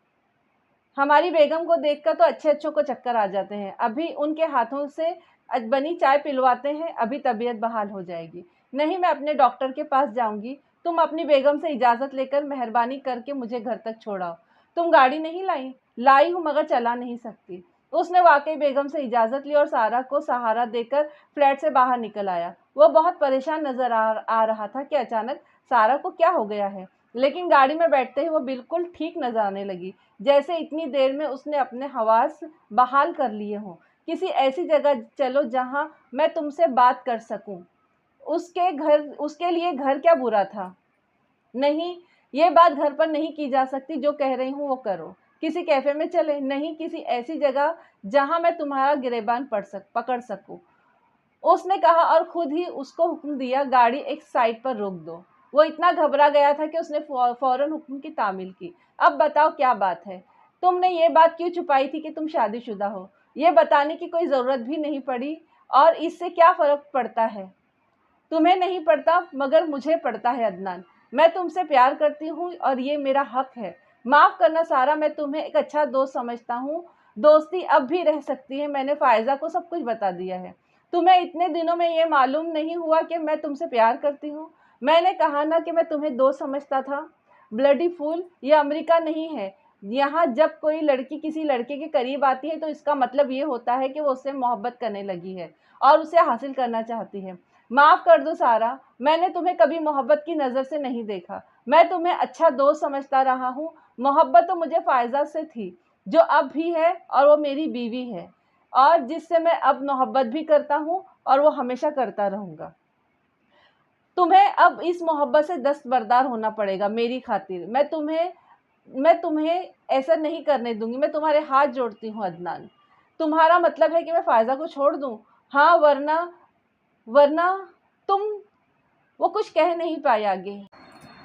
हमारी बेगम को देखकर तो अच्छे अच्छों को चक्कर आ जाते हैं। अभी उनके हाथों से बनी चाय पिलवाते हैं, अभी तबीयत बहाल हो जाएगी। नहीं, मैं अपने डॉक्टर के पास जाऊंगी। तुम अपनी बेगम से इजाज़त लेकर मेहरबानी करके मुझे घर तक छोड़ाओ। तुम गाड़ी नहीं लाई? लाई हूँ, मगर चला नहीं सकती। उसने वाकई बेगम से इजाज़त ली और सारा को सहारा देकर फ्लैट से बाहर निकल आया। वो बहुत परेशान नजर आ रहा था कि अचानक सारा को क्या हो गया है। लेकिन गाड़ी में बैठते ही वो बिल्कुल ठीक नजर आने लगी, जैसे इतनी देर में उसने अपने हवास बहाल कर लिए हों। किसी ऐसी जगह चलो जहां मैं तुमसे बात कर सकूं। उसके लिए घर क्या बुरा था? नहीं, ये बात घर पर नहीं की जा सकती। जो कह रही हूँ वो करो। किसी कैफ़े में चले? नहीं, किसी ऐसी जगह जहाँ मैं तुम्हारा गिरेबान पकड़ सकूँ। उसने कहा और खुद ही उसको हुक्म दिया, गाड़ी एक साइड पर रोक दो। वो इतना घबरा गया था कि उसने फ़ौरन हुक्म की तामील की। अब बताओ क्या बात है? तुमने ये बात क्यों छुपाई थी कि तुम शादीशुदा हो? ये बताने की कोई ज़रूरत भी नहीं पड़ी, और इससे क्या फ़र्क पड़ता है? तुम्हें नहीं पड़ता, मगर मुझे पड़ता है अदनान। मैं तुमसे प्यार करती हूँ और ये मेरा हक है। माफ़ करना सारा, मैं तुम्हें एक अच्छा दोस्त समझता हूँ। दोस्ती अब भी रह सकती है। मैंने फ़ायज़ा को सब कुछ बता दिया है। तुम्हें इतने दिनों में ये मालूम नहीं हुआ कि मैं तुमसे प्यार करती हूँ? मैंने कहा ना कि मैं तुम्हें दोस्त समझता था। ब्लडी फूल, ये अमेरिका नहीं है। यहाँ जब कोई लड़की किसी लड़के के करीब आती है तो इसका मतलब ये होता है कि वो उससे मोहब्बत करने लगी है और उसे हासिल करना चाहती है। माफ़ कर दो सारा, मैंने तुम्हें कभी मोहब्बत की नज़र से नहीं देखा। मैं तुम्हें अच्छा दोस्त समझता रहा हूँ। मोहब्बत तो मुझे फ़ायज़ा से थी, जो अब भी है, और वो मेरी बीवी है, और जिससे मैं अब मोहब्बत भी करता हूँ और वो हमेशा करता रहूँगा। तुम्हें अब इस मोहब्बत से दस्तबरदार होना पड़ेगा मेरी खातिर। मैं तुम्हें ऐसा नहीं करने दूँगी। मैं तुम्हारे हाथ जोड़ती हूँ अदनान। तुम्हारा मतलब है कि मैं फ़ायज़ा को छोड़ दूँ? हाँ, वरना वरना तुम वो कुछ कह नहीं पाई आगे।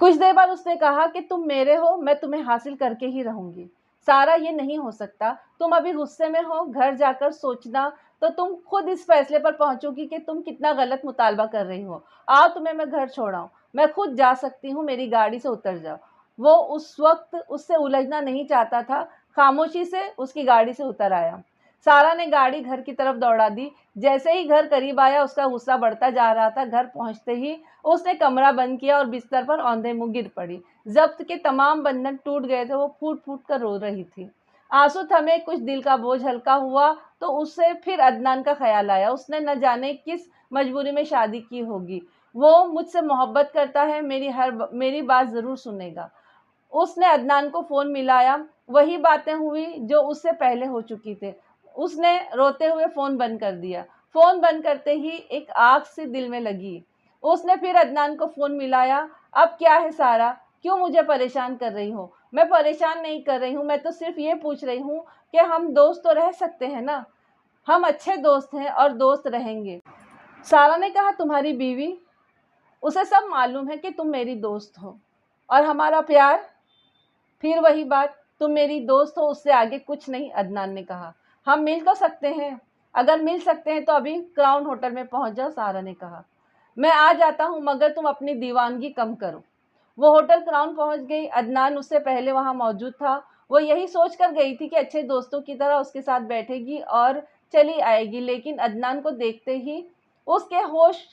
कुछ देर बाद उसने कहा कि तुम मेरे हो, मैं तुम्हें हासिल करके ही रहूँगी। सारा, ये नहीं हो सकता। तुम अभी गुस्से में हो, घर जाकर सोचना तो तुम खुद इस फैसले पर पहुँचोगी कि तुम कितना गलत मुतालबा कर रही हो। आओ, तुम्हें मैं घर छोड़ाऊँ। मैं खुद जा सकती हूँ, मेरी गाड़ी से उतर जाओ। वो उस वक़्त उससे उलझना नहीं चाहता था, खामोशी से उसकी गाड़ी से उतर आया। सारा ने गाड़ी घर की तरफ दौड़ा दी। जैसे ही घर करीब आया, उसका गुस्सा बढ़ता जा रहा था। घर पहुँचते ही उसने कमरा बंद किया और बिस्तर पर औंधे मुँह गिर पड़ी। ज़ब्त के तमाम बंधन टूट गए थे, वो फूट-फूट कर रो रही थी। आँसू थमे, कुछ दिल का बोझ हल्का हुआ तो उसे फिर अदनान का ख़्याल आया। उसने न जाने किस मजबूरी में शादी की होगी। वो मुझसे मोहब्बत करता है, मेरी बात ज़रूर सुनेगा। उसने अदनान को फ़ोन मिलाया, वही बातें हुई जो उससे पहले हो चुकी थी। उसने रोते हुए फ़ोन बंद कर दिया। फ़ोन बंद करते ही एक आग सी दिल में लगी। उसने फिर अदनान को फ़ोन मिलाया। अब क्या है सारा? क्यों मुझे परेशान कर रही हो? मैं परेशान नहीं कर रही हूँ, मैं तो सिर्फ़ ये पूछ रही हूँ कि हम दोस्त तो रह सकते हैं ना? हम अच्छे दोस्त हैं और दोस्त रहेंगे। सारा ने कहा, तुम्हारी बीवी? उसे सब मालूम है कि तुम मेरी दोस्त हो। और हमारा प्यार? फिर वही बात, तुम मेरी दोस्त हो, उससे आगे कुछ नहीं, अदनान ने कहा। हम मिल तो सकते हैं। अगर मिल सकते हैं तो अभी क्राउन होटल में पहुंच जाओ, सारा ने कहा। मैं आ जाता हूँ, मगर तुम अपनी दीवानगी कम करो। वो होटल क्राउन पहुंच गई। अदनान उससे पहले वहां मौजूद था। वो यही सोच कर गई थी कि अच्छे दोस्तों की तरह उसके साथ बैठेगी और चली आएगी, लेकिन अदनान को देखते ही उसके होश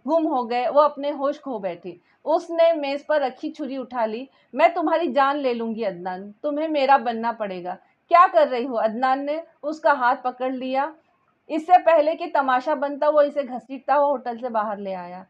गुम हो गए। वो अपने होश खो बैठी। उसने मेज़ पर रखी छुरी उठा ली। मैं तुम्हारी जान ले लूँगी अदनान, तुम्हें मेरा बनना पड़ेगा। क्या कर रही हो? अदनान ने उसका हाथ पकड़ लिया। इससे पहले कि तमाशा बनता, वो इसे घसीटता हुआ होटल से बाहर ले आया।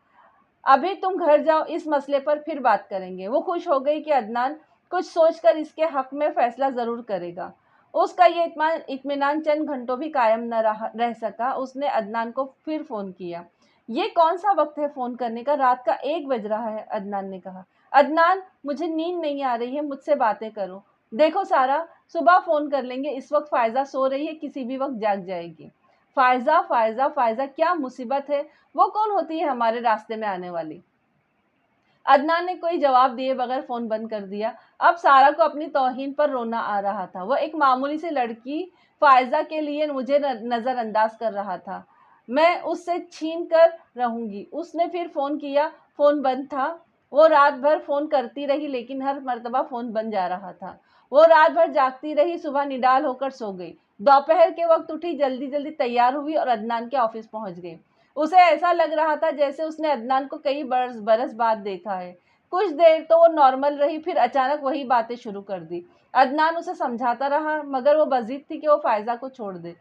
अभी तुम घर जाओ, इस मसले पर फिर बात करेंगे। वो खुश हो गई कि अदनान कुछ सोचकर इसके हक में फैसला ज़रूर करेगा। उसका ये इत्मीनान चंद घंटों भी कायम न रह सका। उसने अदनान को फिर फ़ोन किया। ये कौन सा वक्त है फ़ोन करने का? रात का 1 बज रहा है, अदनान ने कहा। अदनान, मुझे नींद नहीं आ रही है, मुझसे बातें करो। देखो सारा, सुबह फ़ोन कर लेंगे। इस वक्त फ़ायज़ा सो रही है, किसी भी वक्त जाग जाएगी। फ़ायज़ा, फ़ायज़ा, फ़ायज़ा, क्या मुसीबत है? वो कौन होती है हमारे रास्ते में आने वाली? अदनान ने कोई जवाब दिए बगैर फ़ोन बंद कर दिया। अब सारा को अपनी तौहीन पर रोना आ रहा था। वह एक मामूली सी लड़की फ़ायज़ा के लिए मुझे नज़रअंदाज कर रहा था। मैं उससे छीन कर रहूँगी। उसने फिर फ़ोन किया, फ़ोन बंद था। वो रात भर फ़ोन करती रही, लेकिन हर मर्तबा फ़ोन बंद जा रहा था। वो रात भर जागती रही, सुबह निडाल होकर सो गई। दोपहर के वक़्त उठी, जल्दी-जल्दी तैयार हुई और अदनान के ऑफ़िस पहुँच गई। उसे ऐसा लग रहा था जैसे उसने अदनान को कई बरस बरस बाद देखा है। कुछ देर तो वो नॉर्मल रही, फिर अचानक वही बातें शुरू कर दी। अदनान उसे समझाता रहा, मगर वो बज़िद थी कि वो फ़ायज़ा को छोड़ दे।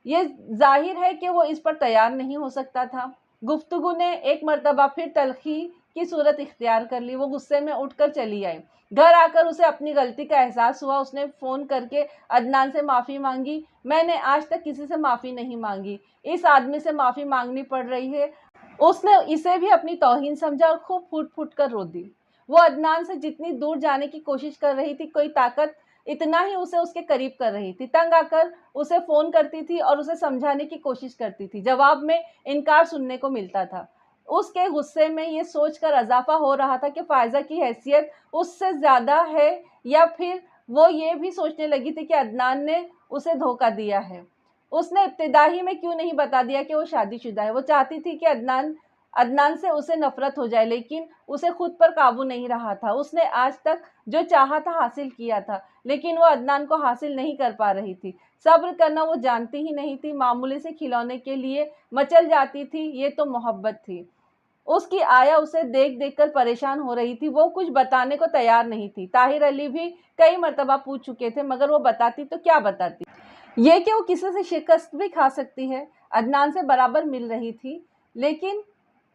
ये ज़ाहिर है कि वो इस पर तैयार नहीं हो सकता था। गुफ्तगू ने एक मर्तबा फिर तल्ख़ी की सूरत इख्तियार कर ली। वो गुस्से में उठकर चली आई। घर आकर उसे अपनी गलती का एहसास हुआ। उसने फ़ोन करके अदनान से माफ़ी मांगी। मैंने आज तक किसी से माफ़ी नहीं मांगी, इस आदमी से माफ़ी मांगनी पड़ रही है। उसने इसे भी अपनी तौहीन समझा और खूब फूट-फूट कर रो दी। वो अदनान से जितनी दूर जाने की कोशिश कर रही थी, कोई ताकत इतना ही उसे उसके करीब कर रही थी। तंग आकर उसे फ़ोन करती थी और उसे समझाने की कोशिश करती थी। जवाब में इनकार सुनने को मिलता था। उसके गुस्से में ये सोचकर इज़ाफ़ा हो रहा था कि फ़ायज़ा की हैसियत उससे ज़्यादा है, या फिर वो ये भी सोचने लगी थी कि अदनान ने उसे धोखा दिया है। उसने इब्तिदा ही में क्यों नहीं बता दिया कि वो शादीशुदा है? वो चाहती थी कि अदनान अदनान से उसे नफ़रत हो जाए, लेकिन उसे खुद पर काबू नहीं रहा था। उसने आज तक जो चाहा था हासिल किया था, लेकिन वो अदनान को हासिल नहीं कर पा रही थी। सब्र करना वो जानती ही नहीं थी। मामूली से खिलौने के लिए मचल जाती थी, ये तो मोहब्बत थी। उसकी आया उसे देख-देख कर परेशान हो रही थी। वो कुछ बताने को तैयार नहीं थी। ताहिर अली भी कई मर्तबा पूछ चुके थे, मगर वो बताती तो क्या बताती? ये कि वो किसी से शिकस्त भी खा सकती है, अदनान से बराबर मिल रही थी। लेकिन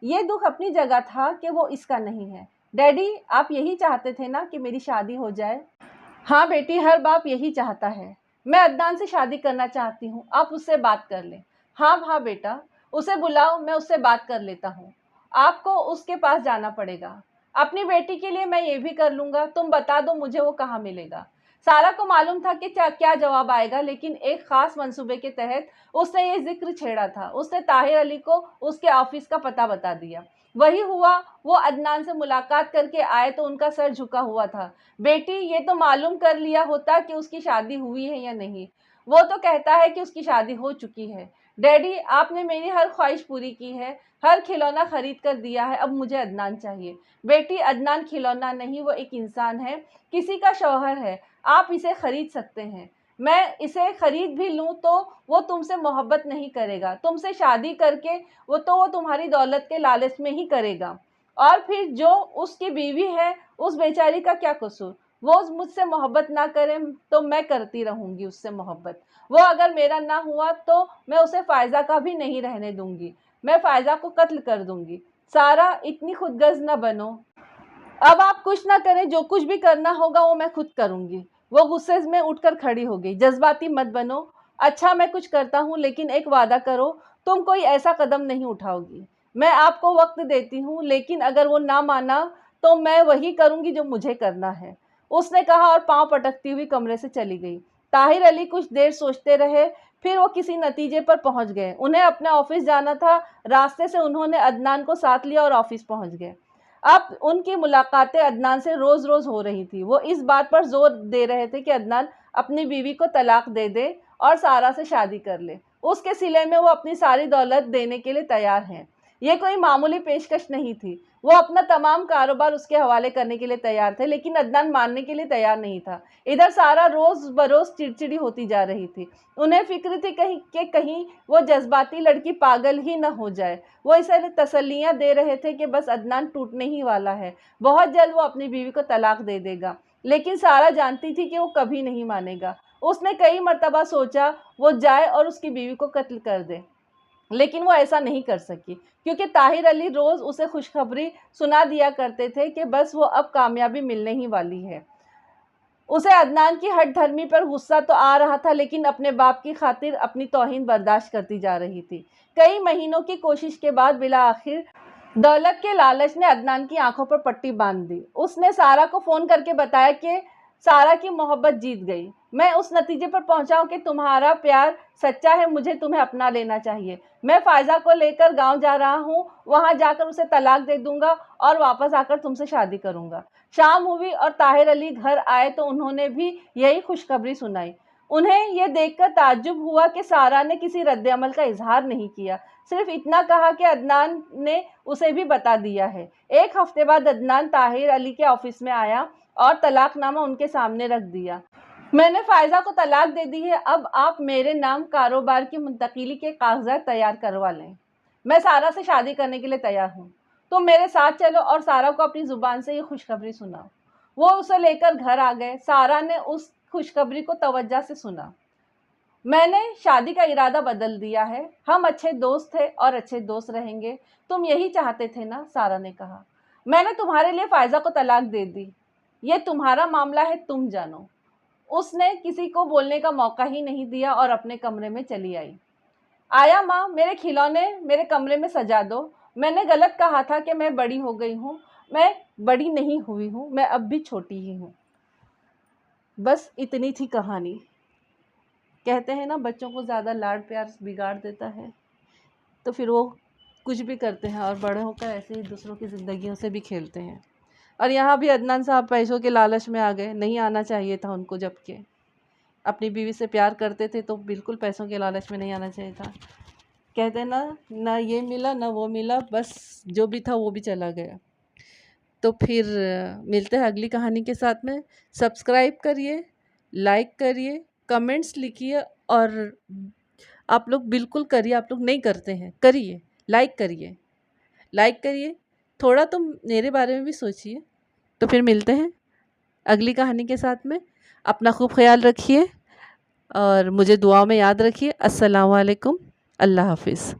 ये दुख अपनी जगह था कि वो इसका नहीं है। डैडी, आप यही चाहते थे ना कि मेरी शादी हो जाए? हाँ बेटी, हर बाप यही चाहता है। मैं अदनान से शादी करना चाहती हूँ, आप उससे बात कर लें। हाँ हाँ बेटा, उसे बुलाओ, मैं उससे बात कर लेता हूँ। आपको उसके पास जाना पड़ेगा। अपनी बेटी के लिए मैं ये भी कर लूँगा, तुम बता दो मुझे वो कहाँ मिलेगा। सारा को मालूम था कि क्या जवाब आएगा, लेकिन एक ख़ास मंसूबे के तहत उसने ये ज़िक्र छेड़ा था। उसने ताहिर अली को उसके ऑफ़िस का पता बता दिया। वही हुआ, वो अदनान से मुलाकात करके आए तो उनका सर झुका हुआ था। बेटी, ये तो मालूम कर लिया होता कि उसकी शादी हुई है या नहीं। वो तो कहता है कि उसकी शादी हो चुकी है। डैडी, आपने मेरी हर ख्वाहिश पूरी की है, हर खिलौना खरीद कर दिया है, अब मुझे अदनान चाहिए। बेटी, अदनान खिलौना नहीं, वो एक इंसान है, किसी का शौहर है। आप इसे खरीद सकते हैं। मैं इसे खरीद भी लूँ तो वो तुमसे मोहब्बत नहीं करेगा, तुमसे शादी करके वो तुम्हारी दौलत के लालच में ही करेगा। और फिर जो उसकी बीवी है, उस बेचारी का क्या कसूर? वो मुझसे मोहब्बत ना करे तो मैं करती रहूँगी उससे मोहब्बत। वो अगर मेरा ना हुआ तो मैं उसे फ़ायज़ा का भी नहीं रहने दूँगी। मैं फ़ायज़ा को कत्ल कर दूँगी। सारा, इतनी खुदगर्ज़ ना बनो। अब आप कुछ ना करें, जो कुछ भी करना होगा वो मैं खुद करूँगी। वो गुस्से में उठकर खड़ी हो गई। जज़्बाती मत बनो। अच्छा, मैं कुछ करता हूँ, लेकिन एक वादा करो, तुम कोई ऐसा कदम नहीं उठाओगी। मैं आपको वक़्त देती हूँ, लेकिन अगर वो ना माना तो मैं वही करूँगी जो मुझे करना है। उसने कहा और पाँव पटकती हुई कमरे से चली गई। ताहिर अली कुछ देर सोचते रहे, फिर वो किसी नतीजे पर पहुँच गए। उन्हें अपने ऑफ़िस जाना था। रास्ते से उन्होंने अदनान को साथ लिया और ऑफ़िस पहुँच गए। अब उनकी मुलाकातें अदनान से रोज़-रोज़ हो रही थी। वो इस बात पर ज़ोर दे रहे थे कि अदनान अपनी बीवी को तलाक दे दे और सारा से शादी कर ले। उसके सिले में वो अपनी सारी दौलत देने के लिए तैयार हैं। ये कोई मामूली पेशकश नहीं थी। वो अपना तमाम कारोबार उसके हवाले करने के लिए तैयार थे, लेकिन अदनान मानने के लिए तैयार नहीं था। इधर सारा रोज़ बरोज़ चिड़चिड़ी होती जा रही थी। उन्हें फ़िक्र थी कहीं वो जज़्बाती लड़की पागल ही न हो जाए। वो इसे तसल्लियाँ दे रहे थे कि बस अदनान टूटने ही वाला है, बहुत जल्द वो अपनी बीवी को तलाक दे देगा। लेकिन सारा जानती थी कि वो कभी नहीं मानेगा। उसने कई मर्तबा सोचा वो जाए और उसकी बीवी को कत्ल कर दे, लेकिन वो ऐसा नहीं कर सकी, क्योंकि ताहिर अली रोज़ उसे खुशखबरी सुना दिया करते थे कि बस वो अब कामयाबी मिलने ही वाली है। उसे अदनान की हठधर्मी पर गुस्सा तो आ रहा था, लेकिन अपने बाप की खातिर अपनी तौहीन बर्दाश्त करती जा रही थी। कई महीनों की कोशिश के बाद बिला आखिर दौलत के लालच ने अदनान की आंखों पर पट्टी बांध दी। उसने सारा को फ़ोन करके बताया कि सारा की मोहब्बत जीत गई। मैं उस नतीजे पर पहुंचा हूं कि तुम्हारा प्यार सच्चा है, मुझे तुम्हें अपना लेना चाहिए। मैं फ़ायज़ा को लेकर गांव जा रहा हूं, वहां जाकर उसे तलाक दे दूंगा और वापस आकर तुमसे शादी करूंगा। शाम हुई और ताहिर अली घर आए तो उन्होंने भी यही खुशखबरी सुनाई। उन्हें यह देखकर ताज्जुब हुआ कि सारा ने किसी रद्द-ए-अमल का इज़हार नहीं किया, सिर्फ इतना कहा कि अदनान ने उसे भी बता दिया है। एक हफ्ते बाद अदनान ताहिर अली के ऑफिस में आया और तलाकनामा उनके सामने रख दिया। मैंने फ़ायज़ा को तलाक दे दी है, अब आप मेरे नाम कारोबार की मुंतकिली के कागज़ात तैयार करवा लें। मैं सारा से शादी करने के लिए तैयार हूँ। तुम मेरे साथ चलो और सारा को अपनी ज़ुबान से ये खुशखबरी सुनाओ। वो उसे लेकर घर आ गए। सारा ने उस खुशखबरी को तवज्जो से सुना। मैंने शादी का इरादा बदल दिया है। हम अच्छे दोस्त थे और अच्छे दोस्त रहेंगे। तुम यही चाहते थे ना? सारा ने कहा। मैंने तुम्हारे लिए फ़ायज़ा को तलाक दे दी। ये तुम्हारा मामला है, तुम जानो। उसने किसी को बोलने का मौका ही नहीं दिया और अपने कमरे में चली आई। आया माँ, मेरे खिलौने मेरे कमरे में सजा दो। मैंने गलत कहा था कि मैं बड़ी हो गई हूँ। मैं बड़ी नहीं हुई हूँ, मैं अब भी छोटी ही हूँ। बस इतनी थी कहानी। कहते हैं ना, बच्चों को ज़्यादा लाड प्यार बिगाड़ देता है, तो फिर वो कुछ भी करते हैं और बड़े होकर ऐसे ही दूसरों की ज़िंदगियों से भी खेलते हैं। और यहाँ भी अदनान साहब पैसों के लालच में आ गए। नहीं आना चाहिए था उनको, जबकि अपनी बीवी से प्यार करते थे, तो बिल्कुल पैसों के लालच में नहीं आना चाहिए था। कहते हैं ना ये मिला ना वो मिला, बस जो भी था वो भी चला गया। तो फिर मिलते हैं अगली कहानी के साथ में। सब्सक्राइब करिए, लाइक करिए, कमेंट्स लिखिए और आप लोग बिल्कुल करिए। आप लोग नहीं करते हैं, करिए, लाइक करिए, लाइक करिए। थोड़ा तो मेरे बारे में भी सोचिए। तो फिर मिलते हैं अगली कहानी के साथ में। अपना खूब ख्याल रखिए और मुझे दुआओं में याद रखिए। अस्सलाम वालेकुम, अल्लाह हाफिज़।